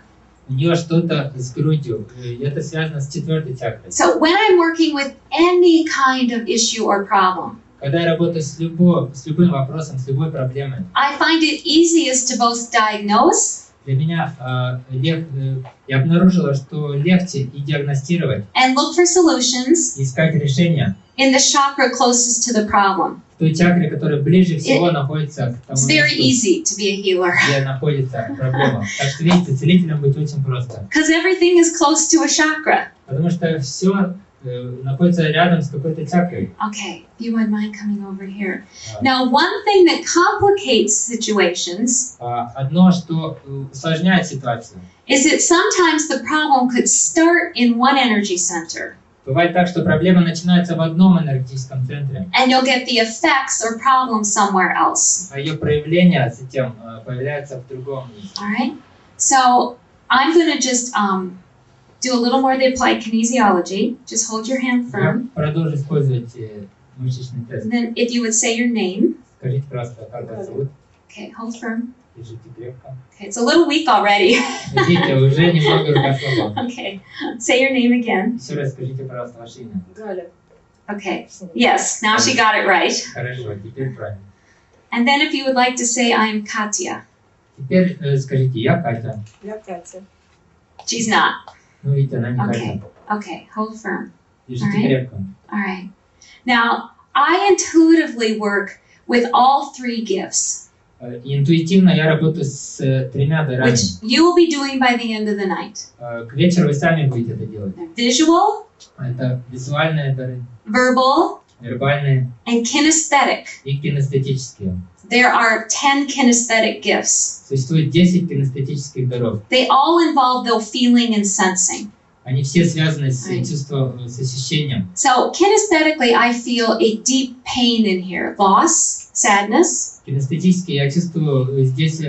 У нее что-то с грудью, и это связано с четвертой чакрой. So when I'm working with any kind of issue or problem, Когда я работаю с любым вопросом, с любой проблемой, I find it easiest to both diagnose для меня я обнаружила, что легче и диагностировать, and look for solutions искать решения in the chakra closest to the problem. в той чакре, которая ближе всего находится к тому It's very месту, easy to be a healer где находится проблема. Так что, видите, целителем быть очень просто. because everything is close to a chakra. Потому что все находится рядом с какой-то чакрой. Okay, if you wouldn't mind coming over here. Now, one thing that complicates situations Одно, что усложняет ситуацию. is that sometimes the problem could start in one energy center Бывает так, что проблема начинается в одном энергетическом центре, and you'll get the effects or problems somewhere else. а ее проявление затем появляется в другом месте. All right? So I'm going to just do a little more of the applied kinesiology. Just hold your hand Я firm. продолжу использовать мышечный тест. And then if you would say your name. Скажите просто, как вас зовут? Okay, hold firm. Держите крепко. Okay, it's a little weak already. Видите, уже немного рука слаба. Okay, say your name again. Еще раз скажите, пожалуйста, ваше имя. Галя. Okay, yes, now she got it right. Хорошо, теперь правильно. And then if you would like to say, I am Katya. Теперь скажите, я Катя. Я Катя. She's not. Ну, видите, она не Okay, Катя. okay, hold firm. Держите Alright. крепко. All right. Now, I intuitively work with all three gifts, Интуитивно я работаю с тремя дарами. which you will be doing by the end of the night. К вечеру вы сами будете это делать. They're visual, Это визуальные дары, verbal, вербальные and kinesthetic. и кинестетические. There are 10 kinesthetic gifts. Существует 10 кинестетических даров. They all involve though feeling and sensing. Они все связаны с Right. чувством, с ощущением. So kinesthetically, I feel a deep pain in here, loss, sadness. Кинестетически я чувствую здесь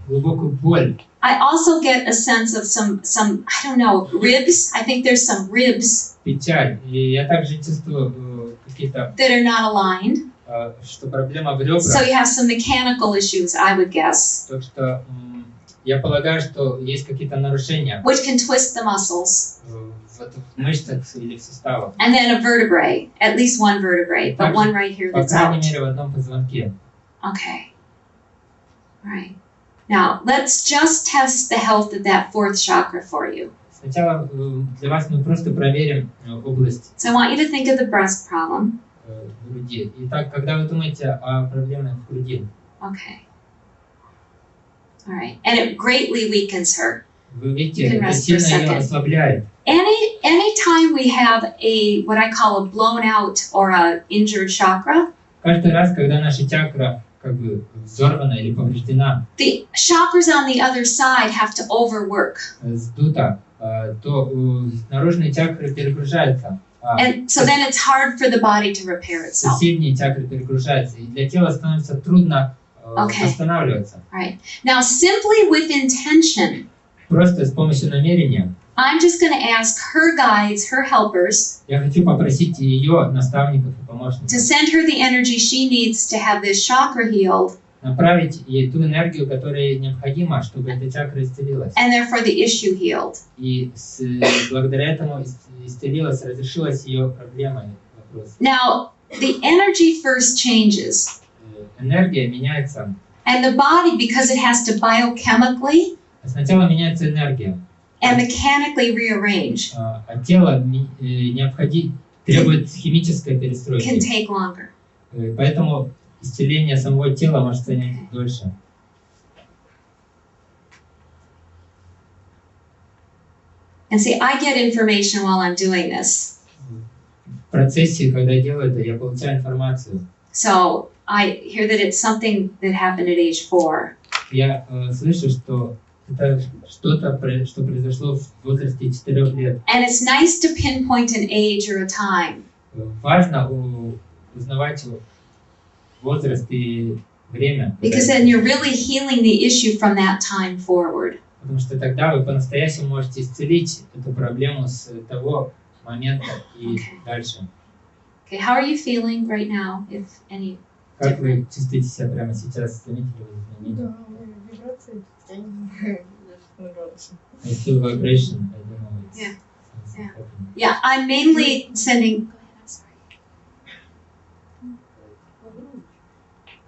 глубокую боль. I also get a sense of some I don't know, ribs. I think there's some ribs Печаль. И я также чувствую какие-то that are not aligned. что проблема в ребрах. So you have some mechanical issues, I would guess, Так что я полагаю, что есть какие-то нарушения which can twist the muscles. в мышцах или в суставах. And then a vertebrae, at least one vertebrae, but one right here По that's крайней out. мере, в одном позвонке. Okay. All right. Now, let's just test the health of that fourth chakra for you. Сначала для вас мы просто проверим область So I want you to think of the breast problem. груди. Итак, когда вы думаете о проблеме в груди, Okay. All right. And it greatly weakens her. вы видите, You can это rest for a сильно ее second. ослабляет. Anytime we have a what I call a blown out or a injured chakra, Каждый раз, когда наша чакра как бы взорвана или повреждена, the chakras on the other side have to overwork. сдута, то наружные чакры перегружаются, а And so then it's hard for the body to repair itself. соседние чакры перегружаются, и для тела становится трудно Okay. восстанавливаться. Right. Now, simply with intention, Просто с помощью намерения I'm just going to ask her guides, her helpers, я хочу попросить ее наставников и to помощников send her the energy she needs to have this chakra healed, направить ей ту энергию, которая ей необходима, чтобы эта чакра исцелилась. and therefore the issue healed. И благодаря этому исцелилась, разрешилась ее проблема и вопрос. Now, the energy first changes, Энергия меняется. and the body, because it has to biochemically Сначала меняется энергия, and mechanically rearrange, а тело требует химической can перестройки. take longer. Поэтому исцеление самого тела может занять дольше. And see, I get information while I'm doing this. В процессе, когда я делаю это, я получаю информацию. So I hear that it's something that happened at age 4. Я слышу, что это что-то, что произошло в возрасте 4 лет. And it's nice to pinpoint an age or a time. Важно узнавать возраст и время. Because then you're really healing the issue from that time forward. Потому что тогда вы по-настоящему можете исцелить эту проблему с того момента и дальше. Okay, how are you feeling right now, if any? Как вы чувствуете себя прямо сейчас? Заметили вы изменения? Да, вибрации, я не знаю, что нравится. I feel vibration. I don't know. Yeah. It's Yeah. happening. Yeah, I'm mainly sending.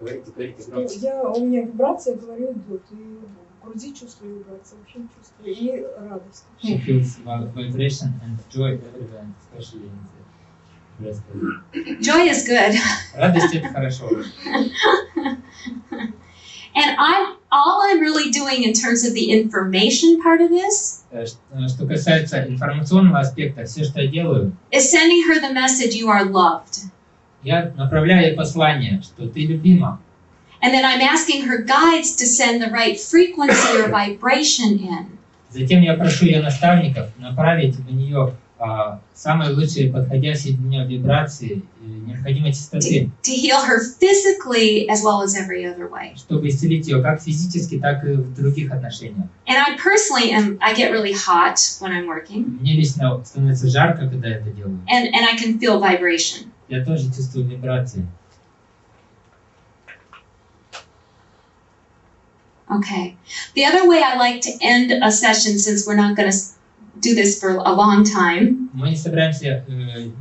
Говорите громче. У меня вибрация, говорю, идет, и в груди чувствую вибрацию, вообще не чувствую, и радость. She feels vibration and joy everywhere, especially in the breast area. Joy is good. Радость — это хорошо. And all I'm really doing in terms of the information part of this Что касается информационного аспекта, все, что я делаю, is sending her the message you are loved. я направляю ей послание, что ты любима. And then I'm asking her guides to send the right frequency or vibration in. Затем я прошу ее наставников направить в нее самые лучшие подходящие для нее вибрации необходимой частоты, To heal her physically as well as every other way. чтобы исцелить ее как физически, так и в других отношениях. And I personally I get really hot when I'm working, Мне лично становится жарко, когда я это делаю. and I can feel vibration. Я тоже чувствую вибрации. Okay. The other way I like to end a session, since we're not going to do this for a long time, Мы не собираемся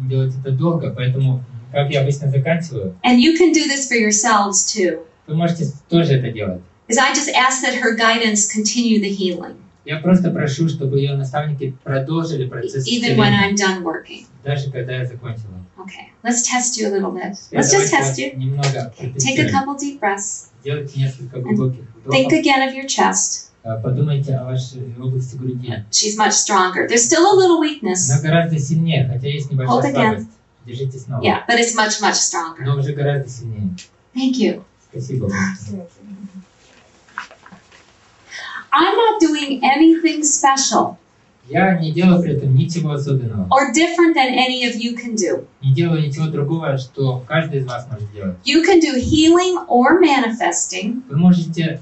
делать это долго, поэтому, как я обычно заканчиваю, and you can do this for yourselves too, вы можете тоже это делать. is I just ask that her guidance continue the healing, Я просто прошу, чтобы ее наставники продолжили процесс even when исцеления, I'm done working. даже когда я закончила. Okay. Let's test you a little bit. Теперь Let's just давайте test you. немного Take a протестируем. couple deep breaths. Делайте несколько глубоких Think вдохов. again of your chest. Подумайте о вашей области груди. She's much stronger. There's still a little Она weakness. гораздо сильнее, хотя есть Hold небольшая again. слабость. Держите снова. Yeah, but it's much, much stronger. Но уже гораздо сильнее. Thank you. Спасибо вам. I'm not doing anything special Я не делаю при этом ничего особенного. or different than any of you can do. Не делаю ничего другого, что каждый из вас может делать. You can do healing or manifesting Вы можете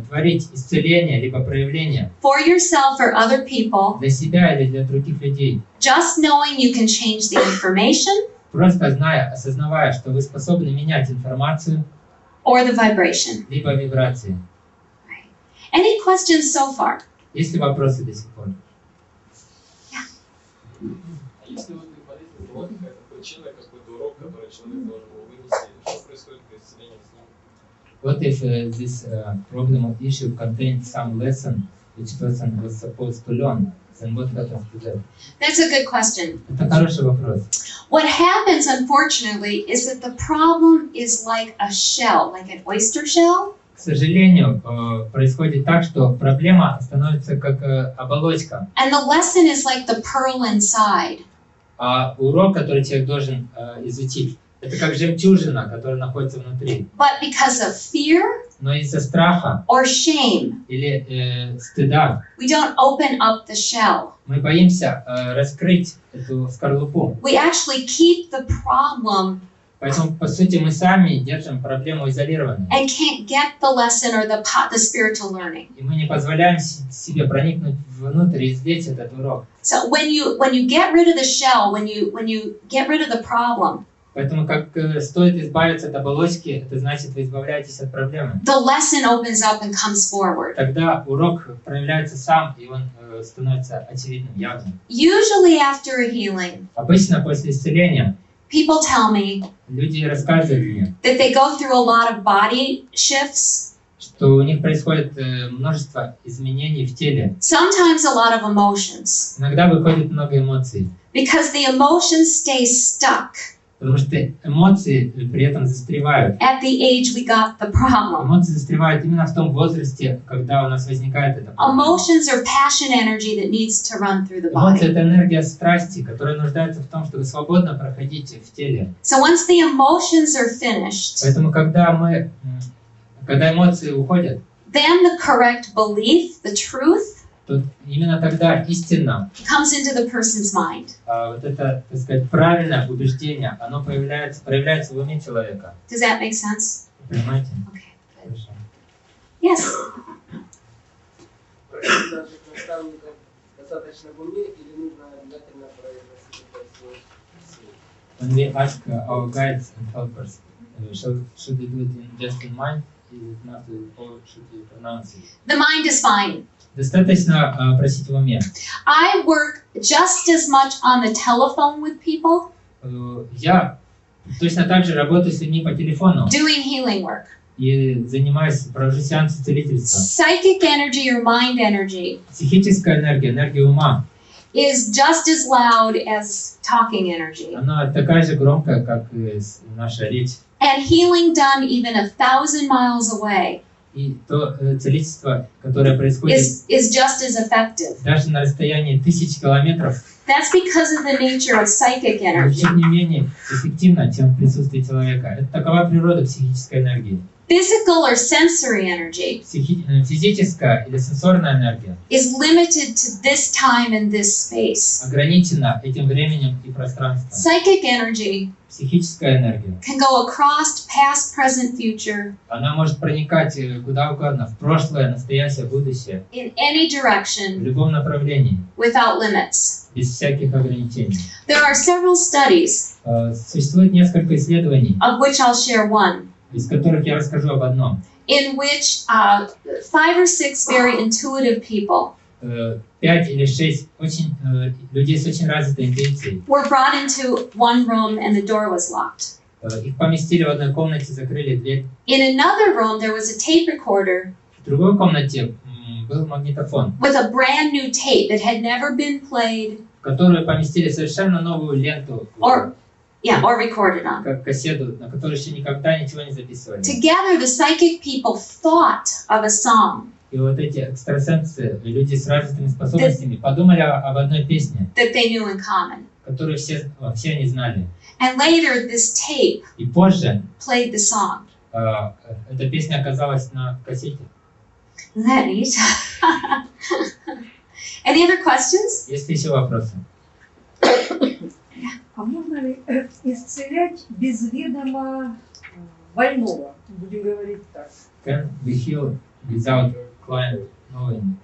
творить исцеление, либо проявление for yourself or other people, для себя или для других людей. just knowing you can change the information Просто зная, осознавая, что вы способны менять информацию, or the vibration. либо вибрации. Any questions so far? Есть ли вопросы до сих пор? Если вот непонятно, была какая-то причина, какой-то урок, который человек должен был вынести, что происходит при исцелении с ним? What if this problem or issue contained some lesson which person was supposed to learn? Then what happens to that? That's a good question. Это хороший вопрос. What happens, unfortunately, is that the problem is like a shell, like an oyster shell. К сожалению, происходит так, что проблема становится как оболочка, And the lesson is like the pearl inside. а урок, который человек должен изучить, это как жемчужина, которая находится внутри. But because of fear Но из-за страха or shame, или стыда we don't open up the shell. мы боимся раскрыть эту скорлупу. We actually keep the problem Поэтому, по сути, мы сами держим проблему изолированной. and can't get the lesson or the spiritual learning. И мы не позволяем себе проникнуть внутрь и извлечь этот урок. So when you get rid of the shell, when you get rid of the problem, Поэтому, как стоит избавиться от оболочки, это значит, вы избавляетесь от проблемы. the lesson opens up and comes forward. Тогда урок проявляется сам, и он становится очевидным, явным. Usually after a healing, Обычно после исцеления people tell me люди рассказывают мне, that they go through a lot of body shifts, что у них происходит множество изменений в теле. sometimes a lot of emotions, Иногда выходит много эмоций, because the emotions stay stuck потому что эмоции при этом застревают. at the age we got the problem. Эмоции застревают именно в том возрасте, когда у нас возникает эта проблема. Emotions are passion energy that needs to run through the Эмоции — body. это энергия страсти, которая нуждается в том, чтобы свободно проходить в теле. So once the emotions are finished, Поэтому, когда эмоции уходят, then the correct belief, the truth, то именно тогда истина, comes into the person's mind. вот это, так сказать, правильное убеждение, оно проявляется в уме человека. Does that make sense? Понимаете? Okay. Хорошо. Yes. Просить наших наставников достаточно в уме или нужно обязательно произносить это свой? When we ask our guides and helpers, should we do it just in mind, is it not, or should we pronounce it? The mind is fine. Достаточно просить в уме. I work just as much on the telephone with people, Я точно так же работаю с людьми по телефону doing healing work. и провожу сеансы целительства. Psychic energy or mind energy Психическая энергия, энергия ума, is just as loud as talking energy. она такая же громкая, как и наша речь. And healing done even 1,000 miles away И то целительство, которое происходит is just as effective. даже на расстоянии 1000 километров, That's because of the nature of psychic energy. тем не менее эффективно, чем в присутствии человека. Это такова природа психической энергии. Physical or sensory energy Физическая или сенсорная энергия is limited to this time and this space. ограничена этим временем и пространством. Psychic energy Психическая энергия, can go across past, present, future она может проникать куда угодно, в прошлое, настоящее, будущее, in any в direction любом направлении, without limits. без всяких ограничений. There are several studies, Существует несколько исследований, of which I'll share one, из которых я расскажу об одном. in which 5 or 6 very intuitive people 5 или 6 людей с очень развитой интуицией. were brought into one room and the door was locked. Их поместили в одной комнате, закрыли дверь. In another room, there was a tape recorder В другой комнате был магнитофон, with a brand new tape that had never been played в которую поместили совершенно новую ленту, or recorded on. как кассету, на которой еще никогда ничего не записывали. Together, the psychic people thought of a song И вот эти экстрасенсы, люди с развитыми способностями, подумали об одной песне, that they knew in common. которую все они знали. And later, this tape И позже played the song. эта песня оказалась на кассете. Isn't that neat? Any other questions? Есть ли еще вопросы? А можно ли исцелять без ведома больного? Будем говорить так. Can we heal without client knowing?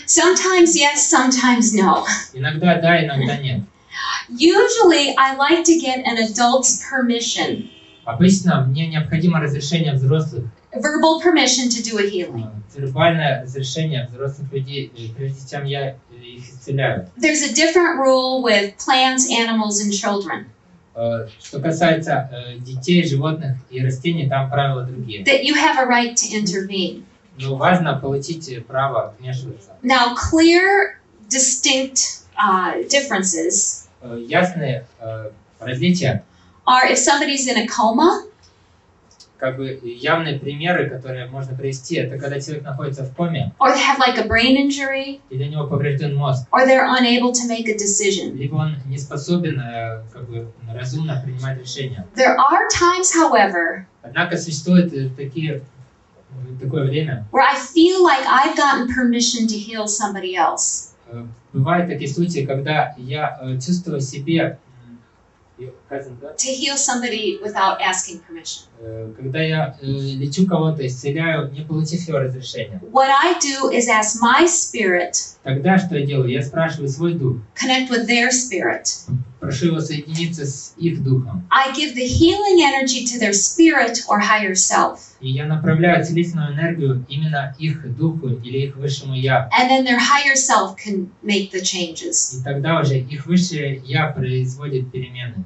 Sometimes yes, sometimes no. Иногда да, иногда нет. Usually, I like to get an adult's permission, Обычно мне необходимо разрешение взрослых, verbal permission to do a healing. вербальное разрешение взрослых людей, прежде чем я их исцеляю. There's a different rule with plants, animals, and children. Что касается детей, животных и растений, там правила другие. That you have a right to intervene. Но важно получить право вмешиваться. Now, clear, distinct differences Ясные различия, are if somebody's in a coma, как бы явные примеры, которые можно привести, это когда человек находится в коме, or they have like a brain injury, или у него поврежден мозг, or they're unable to make a decision. либо он не способен как бы разумно принимать решения. There are times, however, Однако существует такое время, where I feel like I've gotten permission to heal somebody else. бывают такие случаи, когда я чувствую в себе, To heal somebody without asking permission. когда я лечу кого-то, исцеляю, не получив его разрешения. What I do is ask my spirit, Тогда что я делаю? Я спрашиваю свой дух, connect with their spirit. прошу его соединиться с их духом. I give the healing energy to their spirit or higher self. И я направляю целительную энергию именно их духу или их высшему я. And then their higher self can make the changes. И тогда уже их высшее я производит перемены.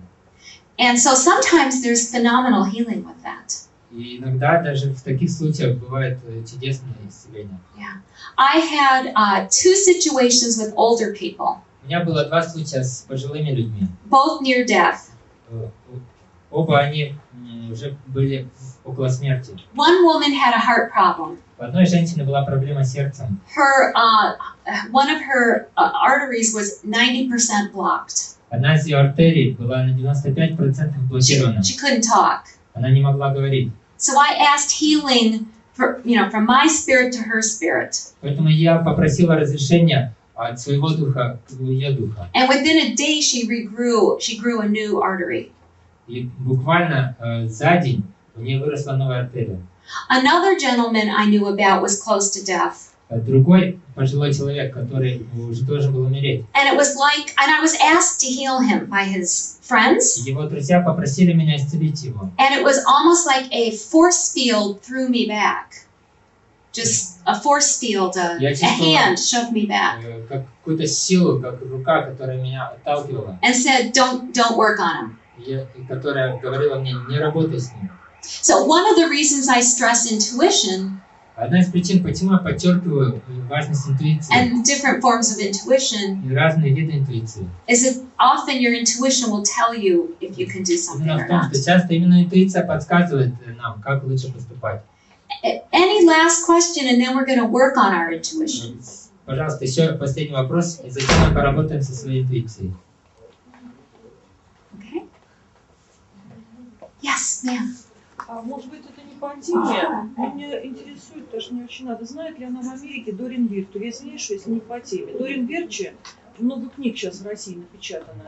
And so sometimes there's phenomenal healing with that. И иногда даже в таких случаях бывает чудесное исцеление. I had 2 situations with older people, У меня было 2 случая с пожилыми людьми. both near death. Оба они уже были около смерти. One woman had a heart problem. У одной женщины была проблема с сердцем. Her, one of her arteries was 90% blocked. Одна из ее артерий была на 95% блокирована. She couldn't talk. Она не могла говорить. So I asked healing from my spirit to her spirit. Поэтому я попросила разрешения от своего духа к ее духу. And within a day she grew a new artery. И буквально за день у нее выросла новая артерия. Another gentleman I knew about was close to death. Другой пожилой человек, который уже должен был умереть. And I was asked to heal him by his friends. Его друзья попросили меня исцелить его. And it was almost like a force field threw me back. Just a force field, a hand shoved me back. Как какую-то силу, как рука, которая меня отталкивала. And said, don't work on him. Которая говорила мне, не работай с ним. So one of the reasons I stress intuition Одна из причин, почему я подчеркиваю важность интуиции and different forms of intuition и разные виды интуиции, is that often your intuition will tell you if you can do something именно or в том, not. что часто именно интуиция подсказывает нам, как лучше поступать. Any last question, and then we're going to work on our intuition. Пожалуйста, еще последний вопрос, и затем мы поработаем со своей интуицией. Okay? Yes, ma'am. А может быть, это не по теме, но меня интересует, потому что мне очень надо, знает ли она в Америке Дорин Вирту, извиняюсь, если не по теме. Дорин Вирчи, много книг сейчас в России напечатано.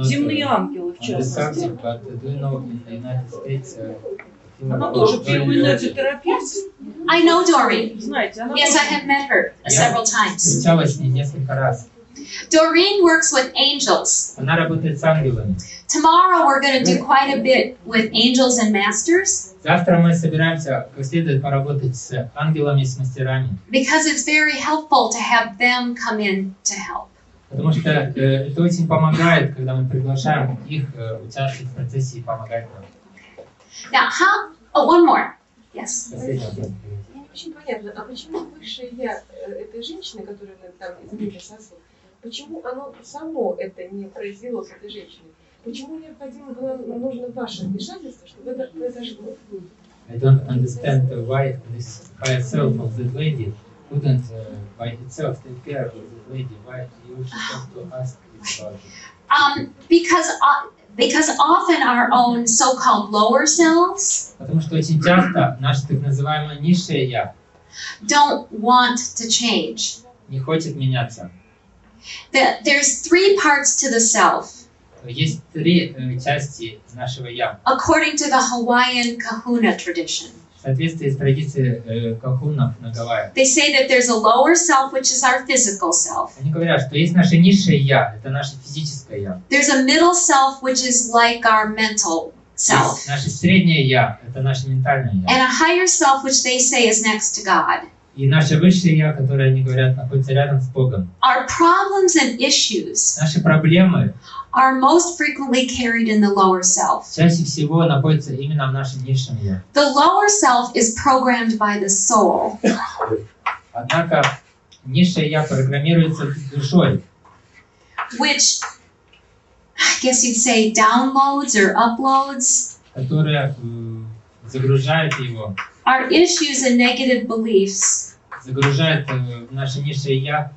«Земные ангелы», в частности. Она тоже первый энерготерапевт. I know Doreen. Знаете, она Yes, I have met her several times. Встречалась с ней несколько раз. Doreen works with angels. Она работает с ангелами. Tomorrow we're going to do quite a bit with angels and masters. Завтра мы собираемся как следует поработать с ангелами и с мастерами. Because it's very helpful to have them come in to help. Потому что это очень помогает, когда мы приглашаем их участвовать в процессе и помогать нам. Now, one more. Yes. Последний вопрос. Мне не очень понятно, а почему высшее я этой женщины, которая там изменила сосуд, почему оно само это не произвело с этой женщиной? Почему необходимо было, нужно ваше вмешательство, чтобы это произошло? I don't understand why this higher self of that lady couldn't by itself take care of that lady. Why you should have to ask about it? Because often our own so-called lower selves Потому что очень часто наше так называемое низшее я don't want to change. не хочет меняться. There's 3 parts to the self. Есть 3 части нашего я. According to the Hawaiian Kahuna tradition. В соответствии с традицией колхунов на Гавайях. They say that there's a lower self, which is our physical self. Они говорят, что есть наше низшее я, это наше физическое я. There's a middle self, which is like our mental self. Есть наше среднее я, это наше ментальное я. And a higher self, which they say is next to God. И наше высшее я, которое они говорят, находится рядом с Богом. Our problems and issues Наши проблемы are most frequently carried in the lower self. чаще всего находятся именно в нашем низшем я. The lower self is programmed by the soul. Однако низшее я программируется душой, Which, I guess you'd say, downloads or uploads которая загружает его, our issues and negative beliefs загружает в наше низшее я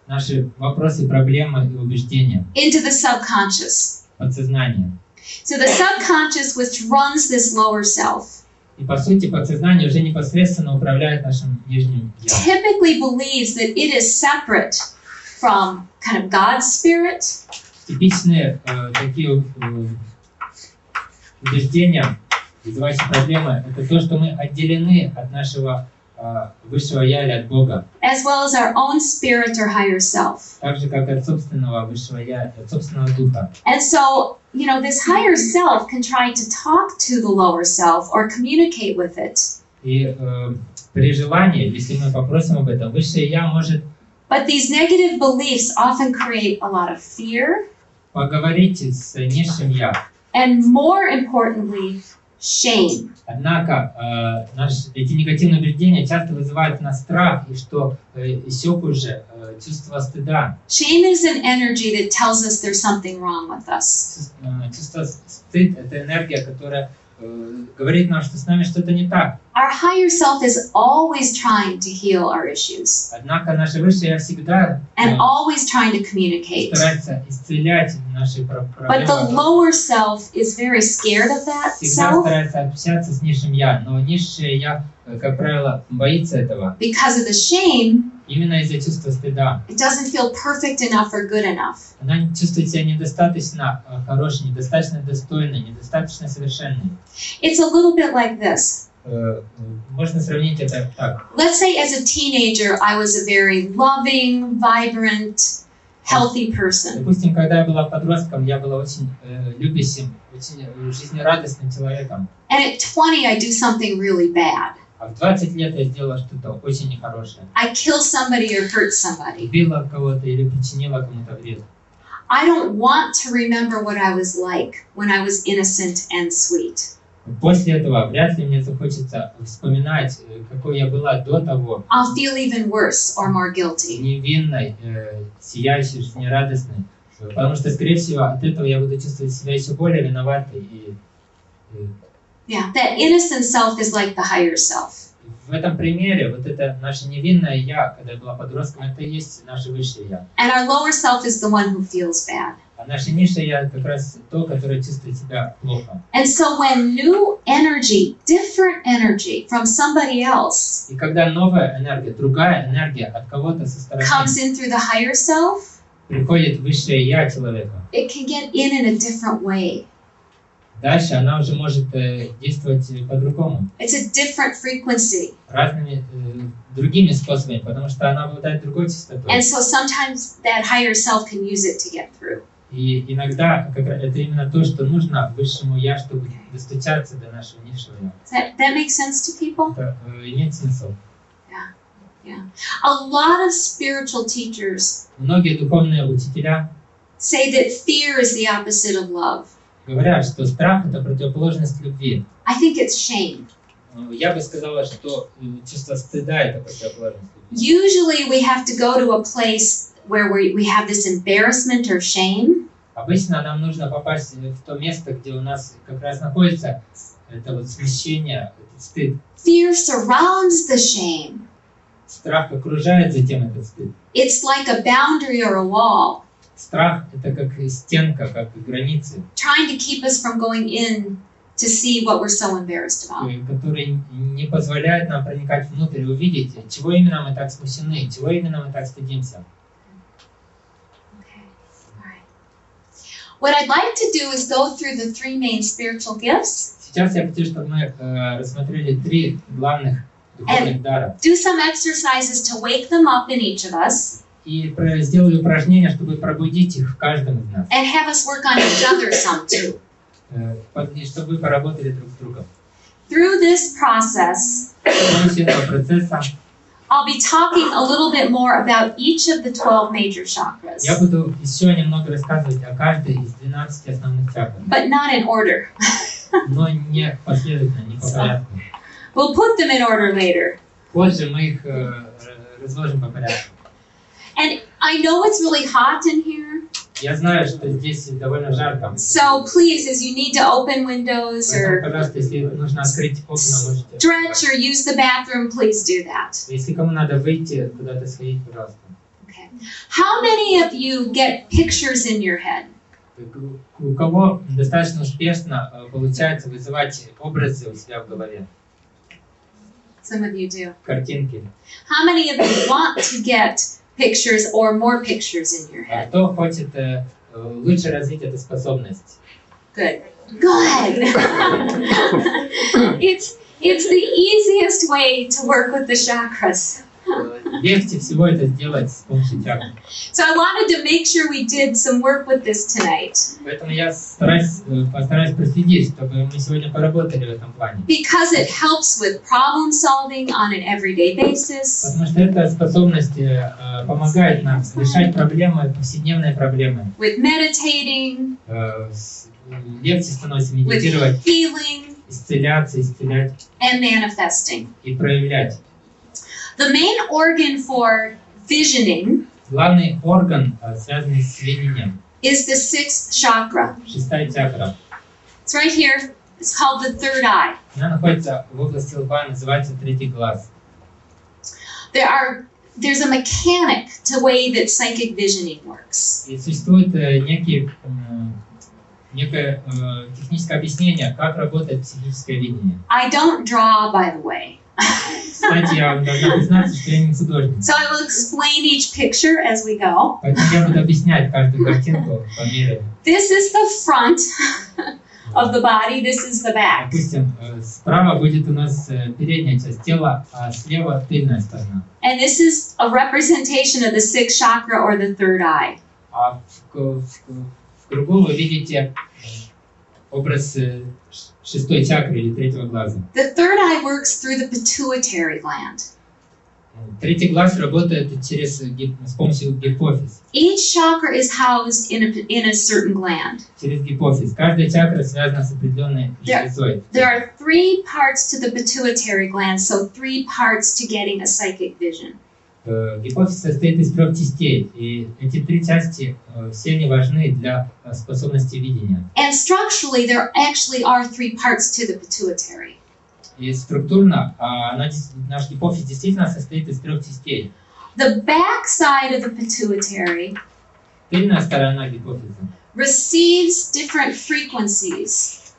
наши вопросы, проблемы и убеждения, into the subconscious. подсознание. So the subconscious, which runs this lower self, И по сути подсознание уже непосредственно управляет нашим нижним я. typically believes that it is separate from kind of God's spirit Типичные такие убеждения, вызывающие проблемы, это то, что мы отделены от нашего высшего я или от Бога, as well as our own spirit or higher self. так же как от собственного высшего я, от собственного духа. And so, you know, this higher self can try to talk to the lower self or communicate with it. И при желании, если мы попросим об этом, высшее я может But these negative beliefs often create a lot of fear поговорить с низшим я. and, more importantly, shame. Однако эти негативные убеждения часто вызывают у нас страх, и что еще хуже, чувство стыда. Shame is an energy that tells us there's something wrong with us. Чувство стыд — это энергия, которая говорит нам, что с нами что-то не так. Our higher self is always trying to heal our issues Однако наше высшее я всегда and always trying to communicate. старается исцелять наши But the проблемы. lower self is very scared of that Всегда self старается общаться с низшим я, но низшее я, как правило, боится этого. because of the shame. Именно из-за чувства стыда. It doesn't feel perfect enough or good enough. Она чувствует себя недостаточно хорошей, недостаточно достойной, недостаточно совершенной. It's a little bit like this. Можно сравнить это так. Let's say as a teenager, I was a very loving, vibrant, healthy person. Допустим, когда я была подростком, я была очень любящим, очень жизнерадостным человеком. And at 20, I do something really bad. А в 20 лет я сделала что-то очень нехорошее. I kill somebody or hurt somebody. Убила кого-то или причинила кому-то вред. I don't want to remember what I was like when I was innocent and sweet. После этого вряд ли мне захочется вспоминать, какой я была до того. I'll feel even worse or more guilty. Невинной, сияющей, жизнерадостной. Потому что, скорее всего, от этого я буду чувствовать себя еще более виноватой. Yeah, that innocent self is like the higher self. В этом примере вот это наше невинное я, когда я была подростком, это и есть наше высшее я. And our lower self is the one who feels bad. А наше низшее я как раз то, которое чувствует себя плохо. And so when new energy, different energy from somebody else И когда новая энергия, другая энергия от кого-то со стороны comes in through the higher self, приходит высшее я человека, it can get in a different way. дальше она уже может действовать по-другому, It's a different frequency. разными другими способами, потому что она обладает другой частотой. And so sometimes that higher self can use it to get through. И иногда это именно то, что нужно высшему я, чтобы достучаться до нашего низшего я. That makes sense to people? Это имеет смысл. Yeah. A lot of spiritual teachers Многие духовные учителя say that fear is the opposite of love. говорят, что страх — это противоположность любви. I think it's shame. Я бы сказала, что чувство стыда — это противоположность любви. Usually we have to go to a place where we have this embarrassment or shame. Обычно нам нужно попасть в то место, где у нас как раз находится это вот смущение, этот стыд. Fear surrounds the shame. Страх окружает затем этот стыд. It's like a boundary or a wall, Страх — это как стенка, как границы, trying to keep us from going in to see what we're so embarrassed about. который не позволяет нам проникать внутрь и увидеть, чего именно мы так смущены, чего именно мы так стыдимся. Okay. All right. What I'd like to do is go through the three main spiritual gifts. Сейчас я хочу, чтобы мы рассмотрели 3 главных духовных дара. Do some exercises to wake them up in each of us. И сделали упражнения, чтобы пробудить их в каждом из нас. And have us work on each other some too. И чтобы вы поработали друг с другом. Through this process, С помощью этого процесса I'll be talking a little bit more about each of the 12 major chakras, я буду еще немного рассказывать о каждой из 12 основных чакр. but not in order. Но не последовательно, не по порядку. We'll put them in order later. Позже мы их разложим по порядку. And I know it's really hot in here, Я знаю, что здесь довольно жарко. so please, as you need to open windows Поэтому, or пожалуйста, если нужно открыть окна, можете. stretch or use the bathroom, please do that. Если кому надо выйти, куда-то сходить, пожалуйста. Okay. How many of you get pictures in your head? У кого достаточно успешно получается вызывать образы у себя в голове? Some of you do. Картинки. How many of you want to get pictures or more pictures in your А head? кто хочет лучше развить эту способность? Good. Good. It's the easiest way to work with the chakras. Легче всего это сделать с помощью чакр. So I wanted to make sure we did some work with this tonight. Поэтому я постараюсь проследить, чтобы мы сегодня поработали в этом плане. Because it helps with problem solving on an everyday basis. Потому что эта способность помогает нам решать проблемы, повседневные проблемы. With meditating. Легче становится With медитировать, healing. исцеляться, исцелять And manifesting. и проявлять. The main organ for visioning Главный орган, связанный с видением, is the 6th chakra. 6-я чакра. It's right here. It's called the third eye. Она находится в области лба, называется 3-й глаз. There's a mechanic to way that psychic visioning works. И существует некое техническое объяснение, как работает психическое видение. I don't draw, by the way. Кстати, я вам должна признаться, что я не художник. So I will explain each picture as we go. Поэтому я буду объяснять каждую картинку по мере. This is the front of the body. This is the back. Допустим, справа будет у нас передняя часть тела, а слева тыльная сторона. And this is a representation of the 6th chakra or the third eye. А в кругу вы видите образ 6-й чакры или 3-го глаза. The third eye works through the pituitary gland. 3-й глаз работает с помощью гипофиз. Each chakra is housed in a certain gland. Через гипофиз. Каждая чакра связана с определенной железой. There are 3 parts to the pituitary gland, so 3 parts to getting a psychic vision. Гипофиз состоит из 3 частей, и эти 3 части все они важны для способности видения. And structurally, there actually are 3 parts to the pituitary. И структурно наш гипофиз действительно состоит из 3 частей. The back side of the pituitary Тыльная сторона гипофиза receives different frequencies.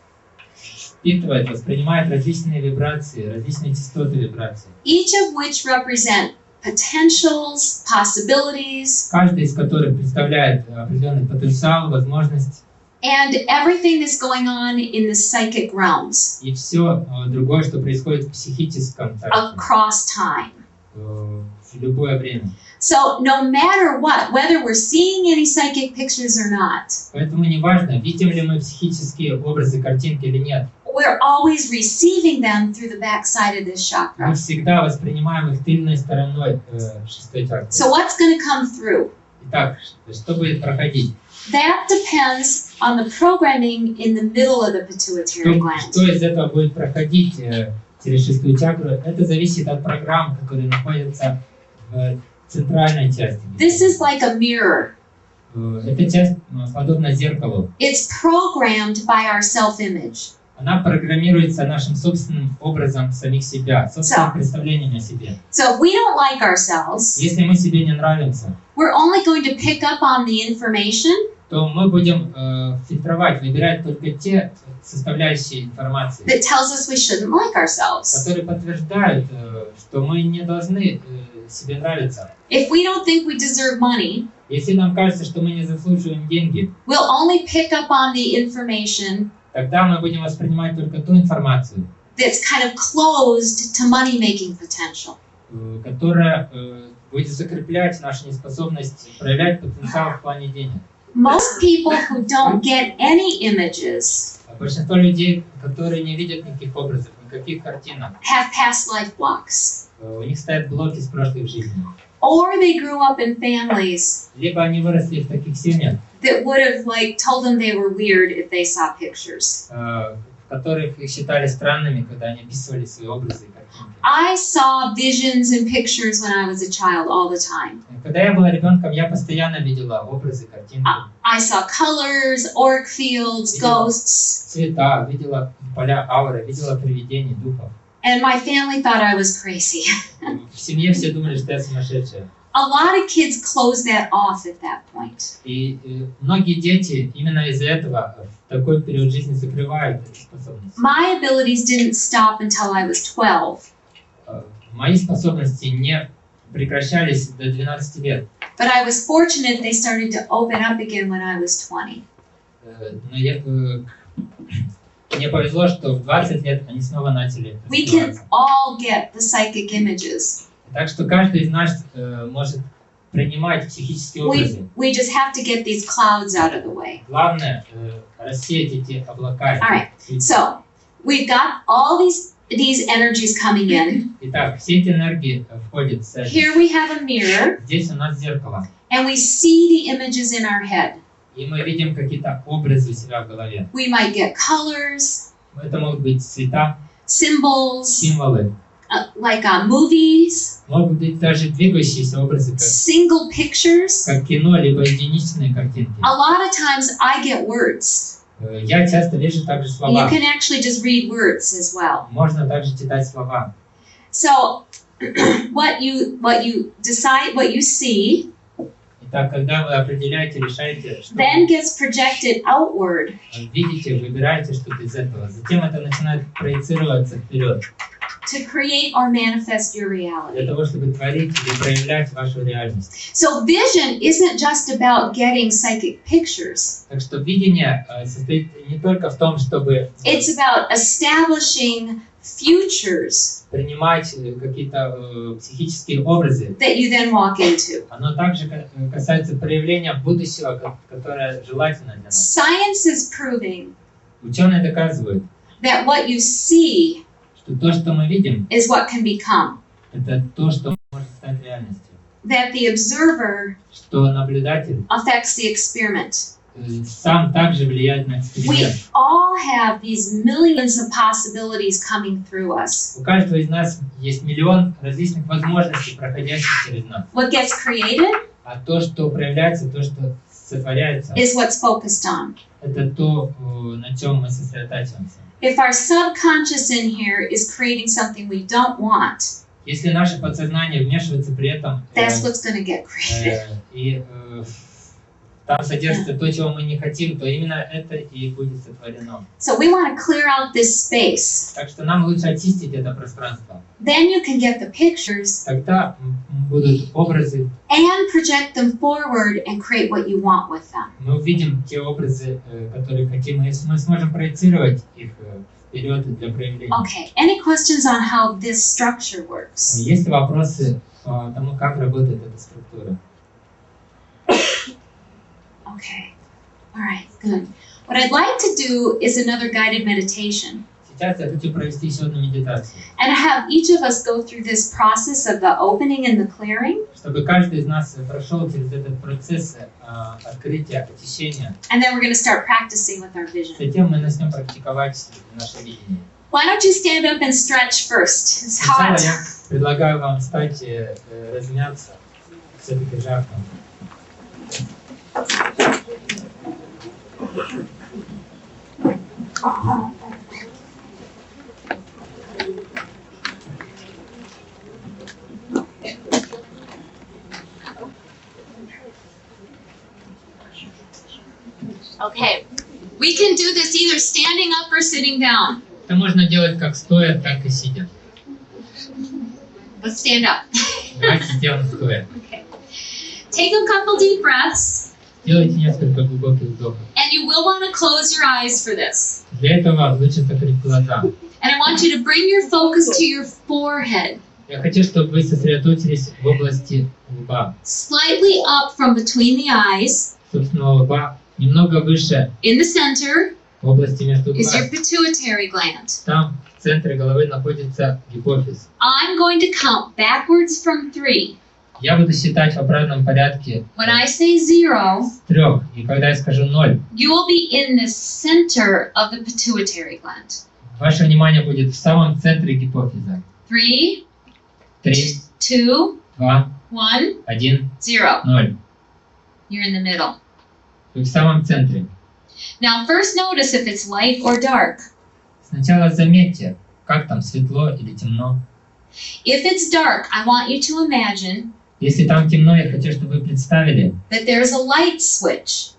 впитывает, воспринимает различные вибрации, различные частоты вибраций. Each of which represent potentials, possibilities, Каждый из которых представляет определенный потенциал, возможность and everything that's going on in the psychic realms и все другое, что происходит в психическом царстве across time. В любое время. So no matter what, whether we're seeing any psychic pictures or not, Поэтому неважно, видим ли мы психические образы, картинки или нет, we're always receiving them through the back side of this мы chakra. всегда воспринимаем их тыльной стороной 6-й чакры. So what's going to come through? Итак, что будет проходить? That depends on the programming in the middle of the pituitary gland. Что из этого будет проходить через 6-ю чакру? Это зависит от программ, которые находятся в центральной части. This is like a mirror. Эта часть подобна зеркалу. It's programmed by our self-image. Она программируется нашим собственным образом самих себя, собственным представлением о себе. So if we don't like ourselves, Если мы себе не нравимся, we're only going to pick up on the information то мы будем фильтровать, выбирать только те составляющие информации, that tells us we shouldn't like ourselves. которые подтверждают, что мы не должны себе нравиться. If we don't think we deserve money, Если нам кажется, что мы не заслуживаем деньги, we'll only pick up on the information тогда мы будем воспринимать только ту информацию, that's kind of closed to money-making potential. которая будет закреплять нашу неспособность проявлять потенциал в плане денег. Most people who don't get any images Большинство людей, которые не видят никаких образов, никаких картинок, have past life blocks. у них стоят блоки с прошлых жизней. Or they grew up in families Либо они выросли в таких семьях, that would have like told them they were weird if they saw pictures. в которых их считали странными, когда они описывали свои образы и картинки. I saw visions and pictures when I was a child all the time. Когда я была ребенком, я постоянно видела образы, картинки, I saw colors, auric fields, ghosts, цвета, видела поля ауры, видела привидений, духов. and my family thought I was crazy. В семье все думали, что я сумасшедшая. A lot of kids close that off at that point. И многие дети именно из-за этого в такой период жизни закрывают эти способности. My abilities didn't stop until I was 12, Мои способности не прекращались до 12 лет. but I was fortunate they started to open up again when I was 20. Но мне повезло, что в 20 лет они снова начали We can раскрываться. all get the psychic images. Так что каждый из нас может принимать психические образы. We just have to get these clouds out of the way. Главное рассеять эти облака. All right. So we've got all these energies coming in. Итак, все эти энергии входят в цель. Here we have a mirror, Здесь у нас зеркало. and we see the images in our head. И мы видим какие-то образы у себя в голове. We might get colors, Это могут быть цвета, symbols, символы. like movies, Могут быть даже двигающиеся образы, single pictures. как кино, либо единичные картинки. A lot of times I get words. Я часто вижу также And you слова. can actually just read words as well. Можно также читать слова. So what you decide, what you see, Итак, когда вы определяете, решаете, что then gets projected outward вы видите, выбираете что-то из этого. Затем это начинает проецироваться вперед, to create or manifest your для reality. того, чтобы творить или проявлять вашу реальность. So vision isn't just about getting psychic pictures. Так что видение состоит не только в том, чтобы It's about establishing futures принимать какие-то психические образы. that you then walk into. Оно также касается проявления будущего, которое желательно для нас. Science is proving Ученые доказывают, that what you see что то, что мы видим, is what can become. это то, что может стать реальностью. That the observer Что наблюдатель affects the experiment. сам также влияет на We эксперимент. all have these millions of possibilities coming through us. У каждого из нас есть миллион различных возможностей, проходящих через нас. What gets created А то, что проявляется, то, что сотворяется, is what's focused on. это то, на чем мы сосредотачиваемся. If our subconscious in here is creating something we don't want, Если наше подсознание вмешивается при этом, that's what's going to get created. и там содержится то, чего мы не хотим, то именно это и будет сотворено. So we want to clear out this space. Так что нам лучше очистить это пространство. Then you can get the pictures Тогда будут образы, and project them forward and create what you want with them. мы увидим те образы, которые хотим, и мы сможем проецировать их вперед для проявления. Okay, any questions on how this structure works? Есть ли вопросы по тому, как работает эта структура? Okay, all right, good. What I'd like to do is another guided meditation. Сейчас я хочу провести еще одну медитацию, And have each of us go through this process of the opening and the clearing. чтобы каждый из нас прошел через этот процесс открытия, очищения. And then we're going to start practicing with our vision. Затем мы начнем практиковать наше видение. Why don't you stand up and stretch first? It's Сначала hot. я предлагаю вам встать и размяться. Все-таки жарко. Okay, we can do this either standing up or sitting down. Это можно делать как стоя, так и сидя. Let's stand up. Давайте сделаем стоя. Okay. Take a couple deep breaths Делайте несколько глубоких вдохов. And you will want to close your eyes for this. Для этого лучше закрыть глаза. And I want you to bring your focus to your forehead. Я хочу, чтобы вы сосредоточились в области лба. Slightly up from between the eyes. Собственного лба, немного выше In the center в области между is your глаз. pituitary gland. Там в центре головы находится гипофиз. I'm going to count backwards from 3. Я буду считать в обратном порядке When I say 0, с 3. И когда я скажу 0, you will be in the center of the pituitary gland. ваше внимание будет в самом центре гипофиза. 3, 3, 2, 2, 1, 1, 0. 0. You're in the middle. Вы в самом центре. Now first notice if it's light or dark. Сначала заметьте, как там, светло или темно. If it's dark, I want you to imagine Если там темно, я хочу, чтобы вы представили, that there's a light switch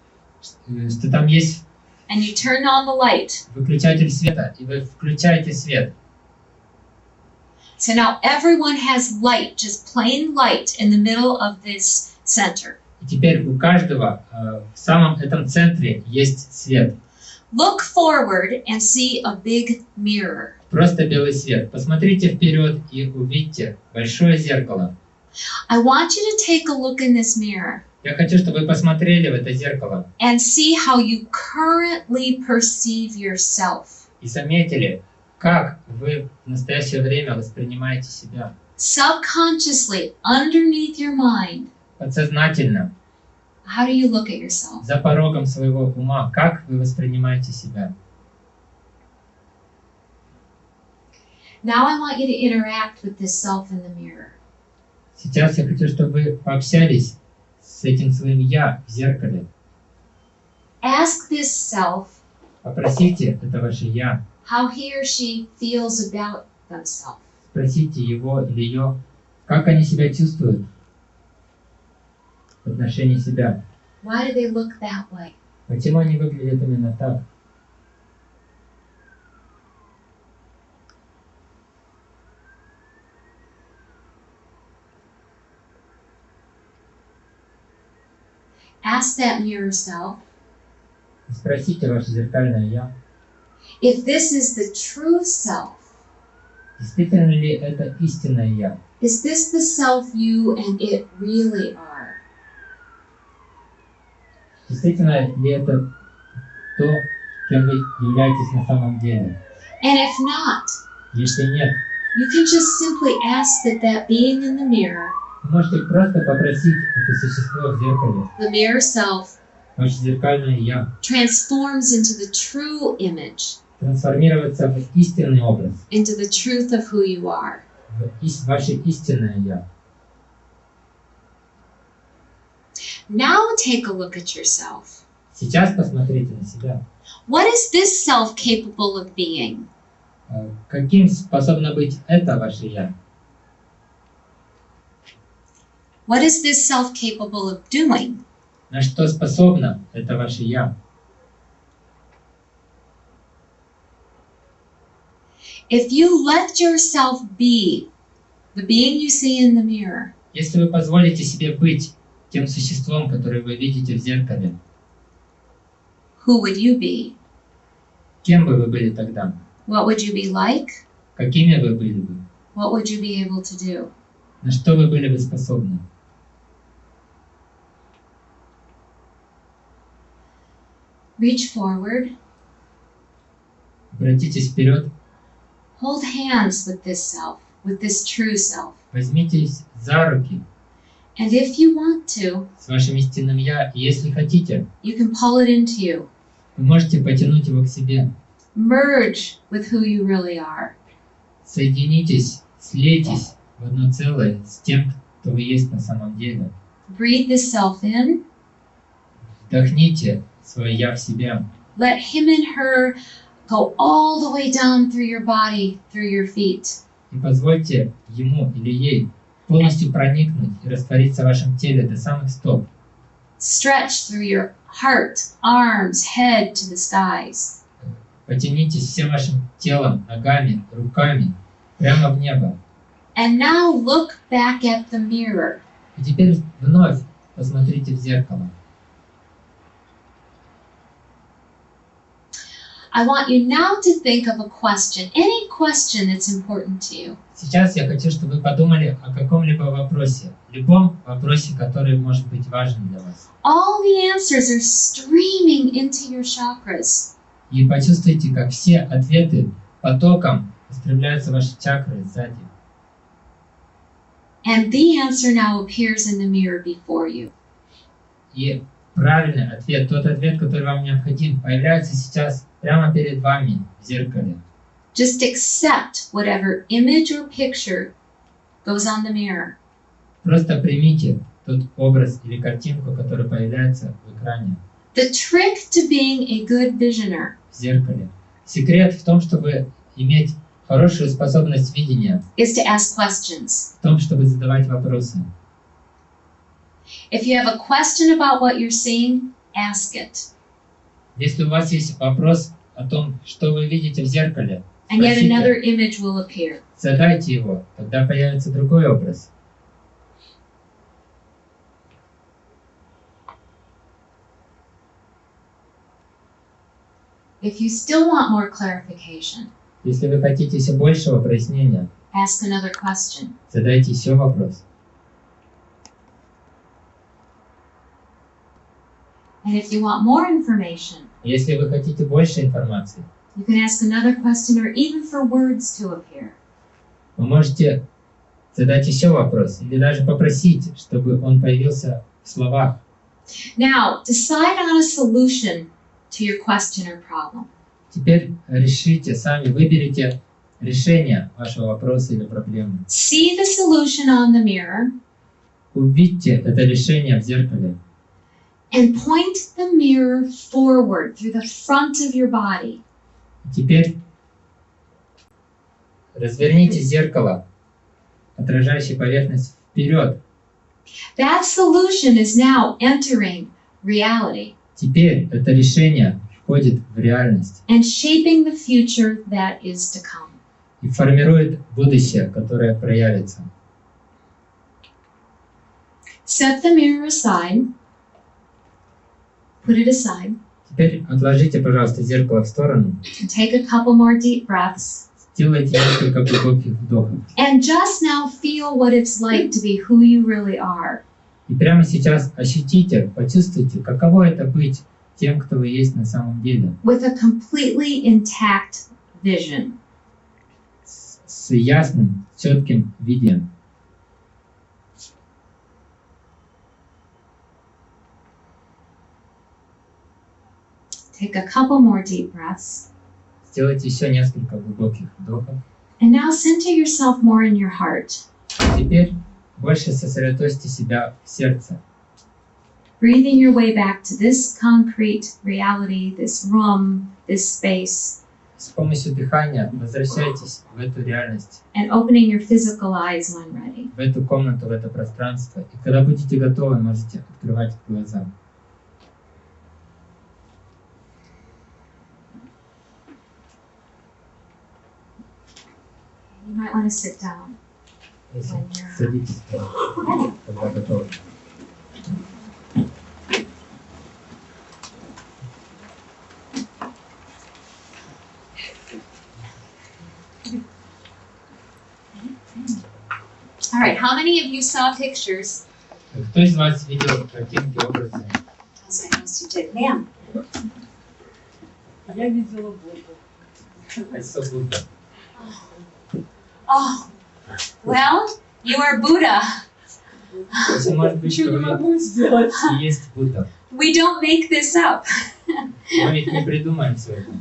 что там есть and you turn on the light. выключатель света, и вы включаете свет. So now everyone has light, just plain light in the middle of this center. И теперь у каждого в самом этом центре есть свет. Look forward and see a big mirror. Просто белый свет. Посмотрите вперед и увидите большое зеркало. I want you to take a look in this mirror Я хочу, чтобы вы посмотрели в это зеркало and see how you currently perceive yourself. и заметили, как вы в настоящее время воспринимаете себя. Subconsciously, underneath your mind, Подсознательно, how do you look at yourself? за порогом своего ума, как вы воспринимаете себя. Now I want you to interact with this self in the mirror. Сейчас я хочу, чтобы вы пообщались с этим своим «я» в зеркале. Ask this self Попросите это ваше «я». how he or she feels about themselves. Спросите его или ее, как они себя чувствуют в отношении себя. Why do they look that way? Почему они выглядят именно так? Ask that mirror self Спросите ваше зеркальное «я», if this is the true self. действительно ли это истинное «я». Is this the self you and it really are? Действительно ли это то, кем вы являетесь на самом деле? And if not, Если нет, you can just simply ask that being in the mirror, вы можете просто попросить это существо в зеркале, the mirrор self, ваше зеркальное «я», transforms into the true image, трансформироваться в истинный образ, into the truth of who you are. в ваше истинное «я». Now take a look at yourself. Сейчас посмотрите на себя. What is this self capable of being? Каким способно быть это ваше «я»? What is this self capable of doing? На что способно это ваше «я»? If you let yourself be the being you see in the mirror, Если вы позволите себе быть тем существом, которое вы видите в зеркале, who would you be? кем бы вы были тогда? What would you be like? Какими вы были бы? What would you be able to do? На что вы были бы способны? Reach forward, Обратитесь вперед, hold hands with this self, with this true self. возьмитесь за руки And if you want to, с вашим истинным «я», и если хотите, you can pull it into you. вы можете потянуть его к себе. Merge with who you really are. Соединитесь, слейтесь в одно целое с тем, кто вы есть на самом деле. Breathe this self in. Вдохните свое «я» в себя. Let him and her go all the way down through your body, through your feet. И позвольте ему или ей полностью проникнуть и раствориться в вашем теле до самых стоп. Stretch through your heart, arms, head to the skies. Потянитесь всем вашим телом, ногами, руками прямо в небо. And now look back at the mirror. И теперь вновь посмотрите в зеркало. I want you now to think of a question, any question that's important to you. Сейчас я хочу, чтобы вы подумали о каком-либо вопросе, любом вопросе, который может быть важен для вас. All the answers are streaming into your chakras. И почувствуйте, как все ответы потоком устремляются в ваши чакры сзади. And the answer now appears in the mirror before you. И правильный ответ, тот ответ, который вам необходим, появляется сейчас прямо перед вами в зеркале. Just accept whatever image or picture goes on the mirror. Просто примите тот образ или картинку, который появляется в экране, The trick to being a good visioner в зеркале. Секрет в том, чтобы иметь хорошую способность видения, is to ask questions. в том, чтобы задавать вопросы. If you have a question about what you're seeing, ask it. Если у вас есть вопрос о том, что вы видите в зеркале, And yet спросите, another image will appear. задайте его, тогда появится другой образ. If you still want more clarification, Если вы хотите еще большего прояснения, ask another question. задайте еще вопрос. And if you want more information, Если вы хотите больше информации, you can ask another question or even for words to appear. вы можете задать еще вопрос или даже попросить, чтобы он появился в словах. Now, decide on a solution to your question or problem. Теперь решите сами, выберите решение вашего вопроса или проблемы. See the solution on the mirror Увидьте это решение в зеркале and point the mirror forward through the front of your body. Теперь разверните зеркало, отражающее поверхность вперед. That solution is now entering reality Теперь это решение входит в реальность and shaping the future that is to come. и формирует будущее, которое проявится. Set the mirror aside. Put it aside. Теперь отложите, пожалуйста, зеркало в сторону. And take a couple more deep breaths. Сделайте несколько глубоких вдохов. And just now feel what it's like to be who you really are. И прямо сейчас ощутите, почувствуйте, каково это быть тем, кто вы есть на самом деле. With a completely intact vision. С ясным, четким видением. Take a couple more deep breaths. Сделайте еще несколько глубоких вдохов. And now center yourself more in your heart. Теперь больше сосредоточьте себя в сердце. Breathing your way back to this concrete reality, this room, this space, С помощью дыхания возвращайтесь в эту реальность, and opening your physical eyes when ready. в эту комнату, в это пространство. И когда будете готовы, можете открывать глаза. You might want to sit down. Садитесь, когда готовы. All right, how many of you saw pictures? Кто из вас видел картинки, образы? Yes, I know you did. Ma'am. Я видела Бога. I saw Buddha. Oh, well, you are Buddha. Если, может быть, что Ничего не вы могу сделать. и есть Будда. We don't make this up. Мы ведь не придумаем все это.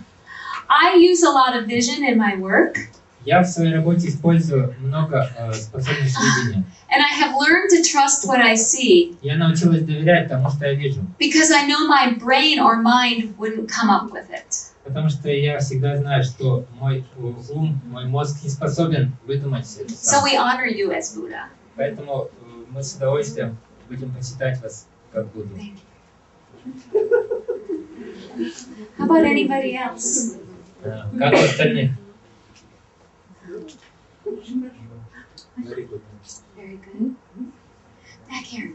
I use a lot of vision in my work, Я в своей работе использую много способностей видения. and I have learned to trust what I see Я научилась доверять тому, что я вижу. because I know my brain or mind wouldn't come up with it. Потому что я всегда знаю, что мой ум, мой мозг не способен выдумать все это So сам. we honor you as Buddha. Поэтому мы с удовольствием будем почитать вас как Будду. How about anybody else? Как у остальных? Very good. Back here.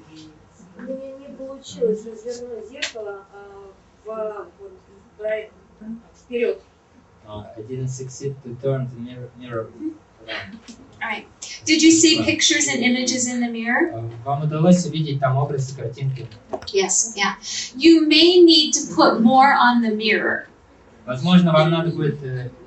У меня не получилось развернуть зеркало вперед. I didn't succeed to turn the mirror around. Alright. Did you see pictures and images in the mirror? Вам удалось увидеть там образы, картинки? Yes, yeah. You may need to put more on the mirror. Возможно, вам надо будет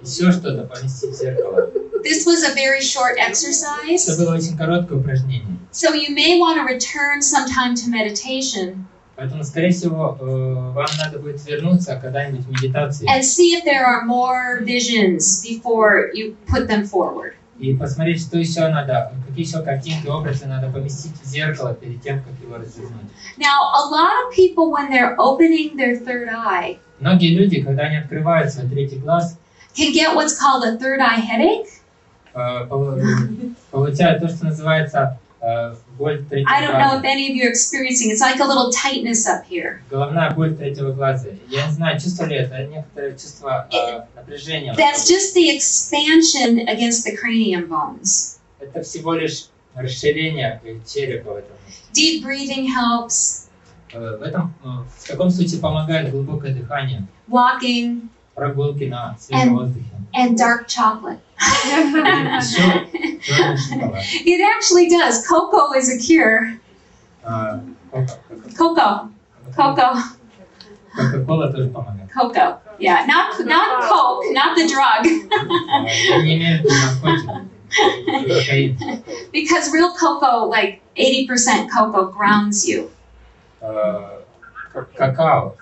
еще что-то поместить в зеркало. This was a very short exercise. Это было очень короткое упражнение. So you may want to return sometime to meditation. Поэтому, скорее всего, вам надо будет вернуться когда-нибудь в медитации. And see if there are more visions before you put them forward. И посмотреть, что еще надо, какие еще картинки, образы надо поместить в зеркало перед тем, как его развернуть. Now, a lot of people, when they're opening their third eye, Многие люди, когда они открывают свой третий глаз, can get what's called a third eye headache. Получают то, что называется боль третьего I don't know if глаза. any of you are experiencing. It's like a little tightness up here. Головная боль третьего глаза. Я не знаю, чувствовали это, некоторое чувство напряжения. That's just the expansion against the cranium bones. Это всего лишь расширение черепа в этом месте. Deep breathing helps. В таком случае помогает глубокое дыхание, Walking прогулки на свежем воздухе. and dark chocolate. Еще черный шоколад. It actually does. Cocoa is a cure. Cocoa. Cocoa. Кока-кола тоже помогает. Cocoa. Yeah, not Coke, not the drug. Я не имею в виду наркотики. Кокаин. Because real cocoa, like 80% cocoa, grounds you. Какао.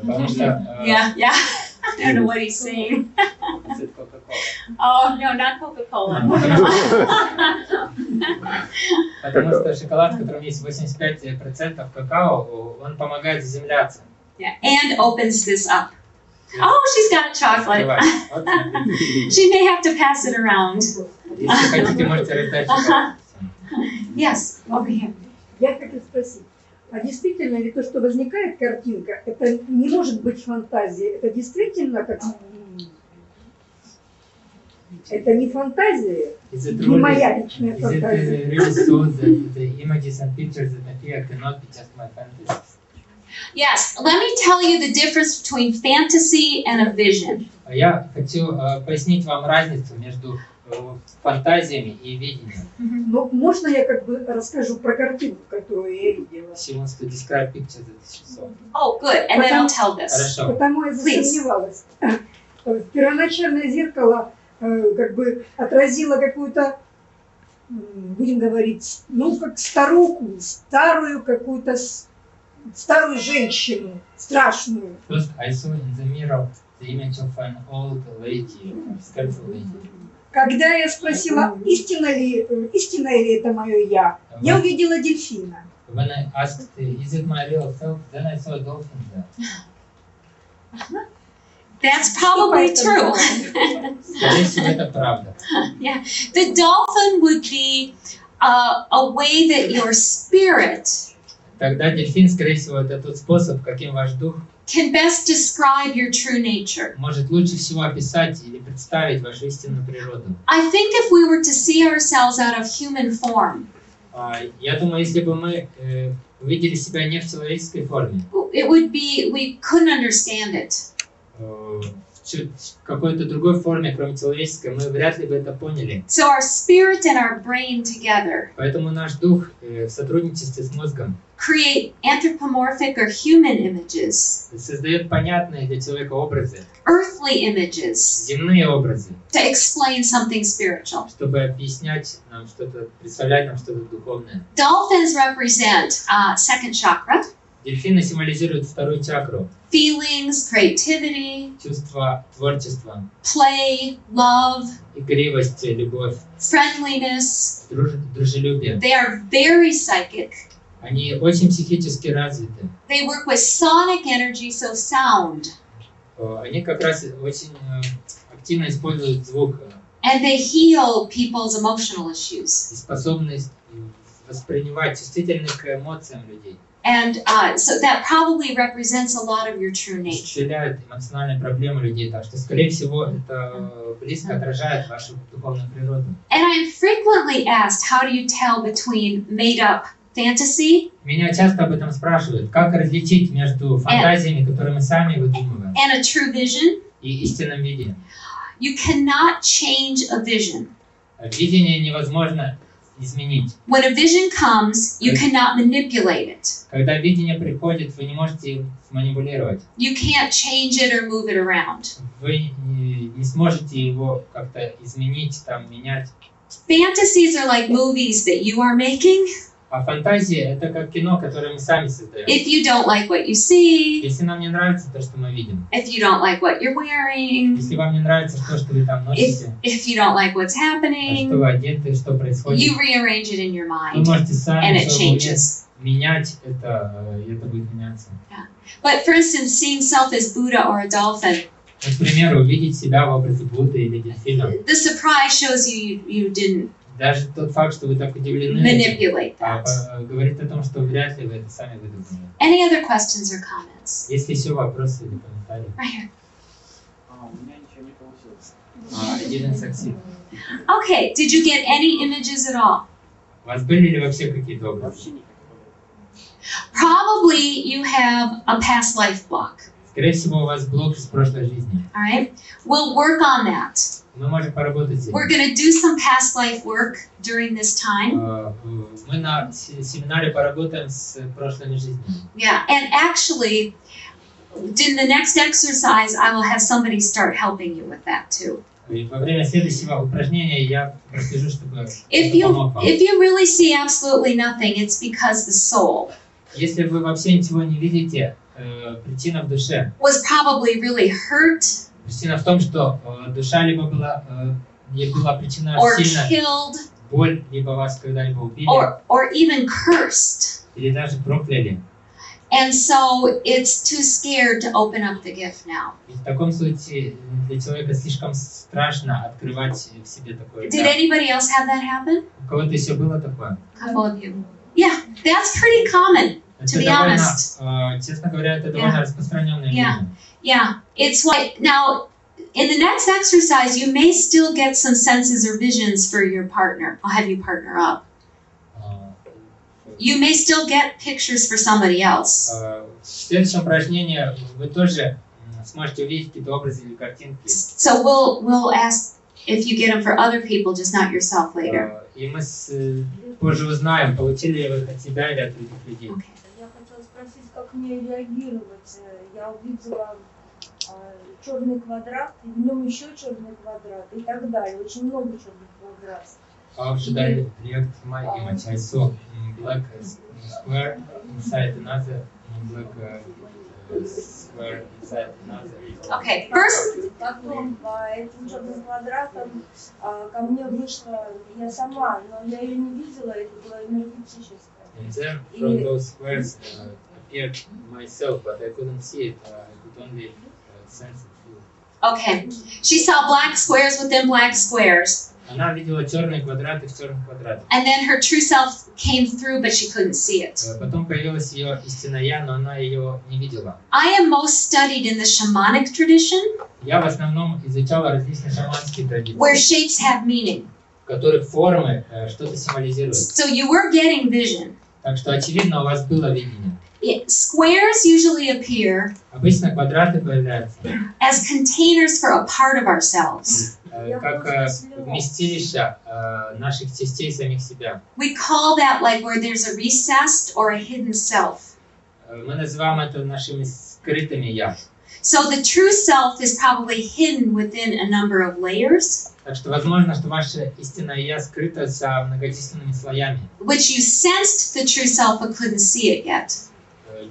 Потому что Yeah. I don't know what he's saying. это Кока-кола. Oh, no, not Coca-Cola. Потому что шоколад, в котором есть 85% какао, он помогает заземляться. Yeah, and opens this up. Oh, she's got a chocolate. Вот, смотрите. She may have to pass it around. Если хотите, можете раздать шоколад. Yes, over here. Я хочу спросить, а действительно ли то, что возникает картинка, это не может быть фантазией? Это действительно как... Это не фантазия, не моя личная фантазия. Is it really so that the images and pictures that appear cannot be just my fantasies? Yes, let me tell you the difference between fantasy and a vision. Я хочу пояснить вам разницу между фантазиями и видением. Ну, можно я как бы расскажу про картинку, которую я видела? She wants to describe pictures that she saw. Oh, good, and then I'll tell this. Хорошо. Потому я засомневалась. Первоначальное зеркало как бы отразило какую-то, будем говорить, ну, как старуху, старую какую-то, старую женщину, страшную. First, I saw in the mirror the image of an old lady, skillful lady. Когда я спросила, истинно ли это мое я увидела дельфина. When I asked, is it my real self, then I saw a dolphin there. That's probably true. Скорее всего, это правда. Yeah, the dolphin would be a way that your spirit Тогда дельфин, скорее всего, это тот способ, каким ваш дух can best describe your true nature. может лучше всего описать или представить вашу истинную природу. I think if we were to see ourselves out of human form, Я думаю, если бы мы увидели себя не в человеческой форме, it would be, we couldn't understand it. в какой-то другой форме, кроме человеческой, мы вряд ли бы это поняли. So our spirit and our brain together Поэтому наш дух в сотрудничестве с мозгом create anthropomorphic or human images, создает понятные для человека образы, earthly images, земные образы, to explain something spiritual. чтобы объяснять нам что-то, представлять нам что-то духовное. Dolphins represent second chakra, Дельфины символизируют вторую чакру, feelings, creativity, чувство творчества, play, love, игривость, любовь, friendliness. дружелюбие. They are very psychic. Они очень психически развиты. They work with sonic energy, so sound. Они как раз очень активно используют звук And they heal people's emotional issues. и способны воспринимать, чувствительны к эмоциям людей. And so that probably represents a lot of your true nature. Исцеляют эмоциональные проблемы людей, так что, скорее всего, это близко отражает вашу духовную природу. And I am frequently asked, how do you tell between made-up fantasy Меня часто об этом спрашивают, как различить между фантазиями, которые мы сами выдумываем, and a true vision? и истинным видением. You cannot change a vision. Видение невозможно изменить. When a vision comes, you cannot manipulate it. Когда видение приходит, вы не можете манипулировать. You can't change it or move it around. Вы не сможете его как-то изменить, там, менять. Fantasies are like movies that you are making. А фантазия — это как кино, которое мы сами создаем. If you don't like what you see, Если нам не нравится то, что мы видим, if you don't like what you're wearing, если вам не нравится то, что вы там носите, if you don't like what's что happening, вы одеты, что происходит, you rearrange it in your вы mind можете сами and it в своем уме changes. менять это, и это будет меняться. But for instance, seeing self as Buddha or a dolphin, К примеру, увидеть себя в образе Будды или дельфина. the surprise shows you didn't Даже тот факт, что вы так удивлены, manipulate that. говорит о том, что вряд ли вы это сами выдумали. Any other questions or comments? Есть ли еще вопросы или комментарии? Right here. У меня ничего не получилось. I didn't succeed. Okay, did you get any images at all? У вас были ли вообще какие-то образы? Вообще никакого. Probably you have a past life block. Скорее всего, у вас блок из прошлой жизни. All right, we'll work on that. Мы можем поработать с этим. We're going to do some past life work during this time. Мы на семинаре поработаем с прошлыми жизнями. Yeah, and actually, in the next exercise, I will have somebody start helping you with that too. И во время следующего упражнения я прослежу, чтобы If you really see absolutely nothing, it's because the soul Если вы вообще ничего не видите, причина в душе. was probably really hurt Причина в том, что душа либо была причина or сильно killed боль, либо вас когда-либо убили, or even cursed. или даже прокляли. And so it's too scared to open up the gift now. И в таком случае для человека слишком страшно открывать в себе такое. Did anybody else have that happen? У кого-то еще было такое? A couple of you. Yeah, that's pretty common, to be honest. Честно говоря, это довольно распространенное явление. Yeah, it's like, now, in the next exercise, you may still get some senses or visions for your partner. I'll have you partner up. You may still get pictures for somebody else. В следующем упражнении вы тоже сможете увидеть какие-то образы или картинки. So we'll ask if you get them for other people, just not yourself later. И мы позже узнаем, получили ли вы их от себя или от других людей. Okay. Я хотела спросить, как мне реагировать. Я увидела черный квадрат, и в нем еще черный квадрат и так далее. Очень много черных квадратов. How should I react to my image? I saw black square inside another black square inside another. Okay, first, Потом по этим черным квадратам ко мне вышла я сама, но я ее не видела, это было энергетическое. And then from those squares appeared myself, but I couldn't see it. I could only sense it. okay, she saw black squares within black squares. Она видела черные квадраты в черных квадратах. And then her true self came through, but she couldn't see it. Потом появилась ее истинное я, но она ее не видела. I am most studied in the shamanic tradition, Я в основном изучала различные шаманские традиции, where shapes have meaning. в которых формы что-то символизируют. So you were getting vision. Так что, очевидно, у вас было видение. Squares usually appear Обычно квадраты появляются as containers for a part of ourselves. как вместилище наших частей самих себя. We call that like where there's a recessed or a hidden self. Мы называем это нашими скрытыми я. So the true self is probably hidden within a number of layers, Так что возможно, что ваше истинное я скрыто за многочисленными слоями, which you sensed the true self but couldn't see it yet.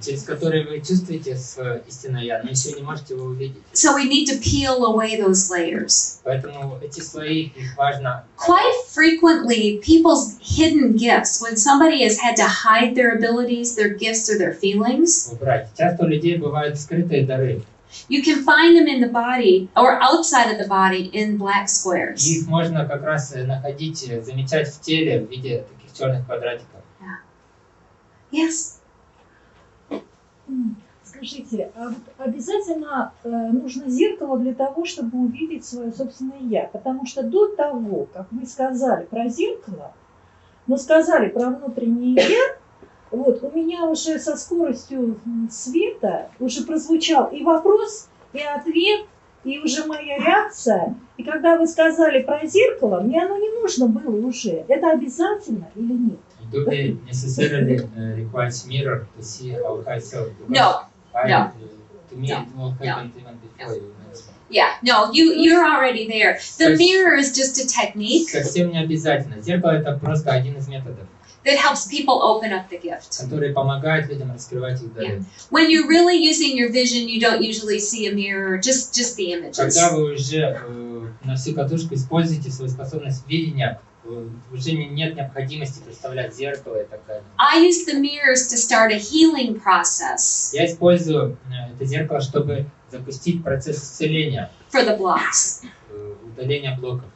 через которые вы чувствуете свое истинное я, но еще не можете его увидеть. So we need to peel away those layers. Поэтому эти слои, их важно. Quite frequently, people's hidden gifts, when somebody has had to hide their abilities, their gifts, or their feelings, Убрать. Часто у людей бывают скрытые дары. you can find them in the body or outside of the body in black squares. Их можно как раз находить, замечать в теле в виде таких черных квадратиков. Yes? Скажите, а вот обязательно нужно зеркало для того, чтобы увидеть свое собственное «я»? Потому что до того, как вы сказали про зеркало, но сказали про внутреннее «я», вот, у меня уже со скоростью света уже прозвучал и вопрос, и ответ, и уже моя реакция. И когда вы сказали про зеркало, мне оно не нужно было уже. Это обязательно или нет? Do we necessarily require mirror to see our high self? No. No. To me, it will happen even before you. Yeah, no, you're already there. The mirror is just a technique Совсем не обязательно. Зеркало это просто один из методов, that helps people open up the gift. который помогает людям раскрывать их дары. When you're really using your vision, you don't usually see a mirror, just the images. Когда вы уже на всю катушку используете свою способность видения, уже нет необходимости представлять зеркало и так далее. I use the mirrors to start a healing process Я использую это зеркало, чтобы запустить процесс исцеления, for the blocks. удаления блоков.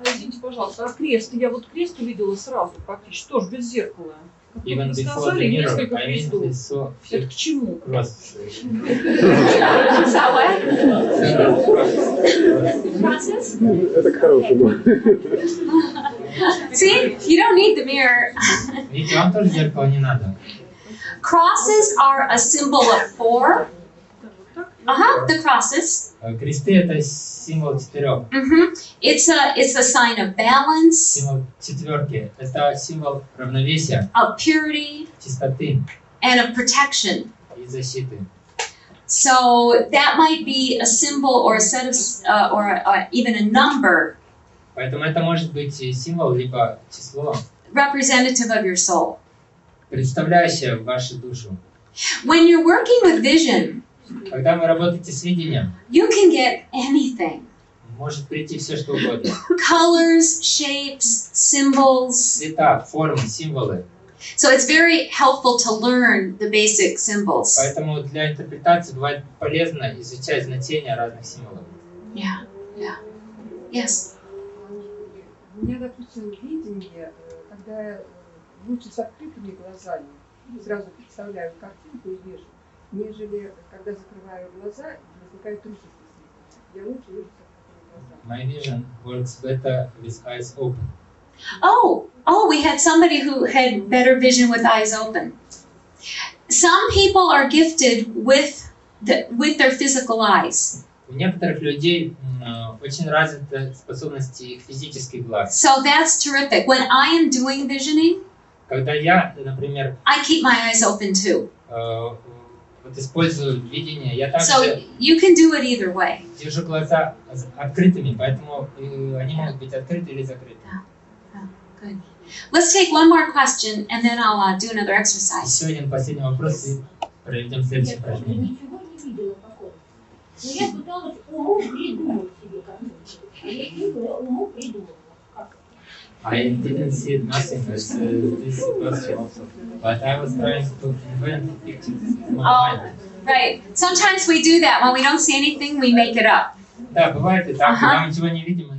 Извините, пожалуйста, а крест? Я вот крест увидела сразу практически, тоже без зеркала. Как Even вы before сказали, the mirror, несколько I крестов. immediately saw Это к чему? cross. Is that what? Process? Это к хорошему. See, you don't need the mirror. Видите, вам тоже зеркало не надо. Crosses are a symbol of 4. The crosses. Кресты это символ четырех. It's a sign of balance, Символ четверки это символ равновесия, of purity, чистоты and of protection. и защиты. So that might be a symbol or a set of, or even a number Поэтому это может быть и символ, либо число, representative of your soul. представляющее вашу душу. When you're working with vision, Когда вы работаете с видением, you can get anything. может прийти все, что угодно. Colors, shapes, symbols. Цвета, формы, символы. So it's very helpful to learn the basic symbols. Поэтому для интерпретации бывает полезно изучать значения разных символов. Yeah. Yes. У меня, допустим, видение, когда лучше с открытыми глазами, сразу представляю картинку и вижу, нежели когда закрываю глаза, возникает трудность. Я лучше вижу с открытыми глазами. My vision works better with eyes open. Oh, we had somebody who had better vision with eyes open. Some people are gifted with their physical eyes. У некоторых людей очень развиты способности их физических глаз. So that's terrific. When I am doing visioning, Когда я, например, I keep my eyes open too. вот использую видение, я So также you can do it either way. держу глаза открытыми, поэтому они могут быть открыты или закрыты. Good. Let's take one more question and then I'll do another exercise. Еще один последний вопрос и проведем следующее Я упражнение. ничего не видела такого. Но я пыталась умом придумать себе как-то. Я не умом придумала. I didn't see nothing as this question also, but I was trying to invent pictures in my mind. Right. Sometimes we do that. When we don't see anything, we make it up. Да, бывает и так, когда мы ничего не видим,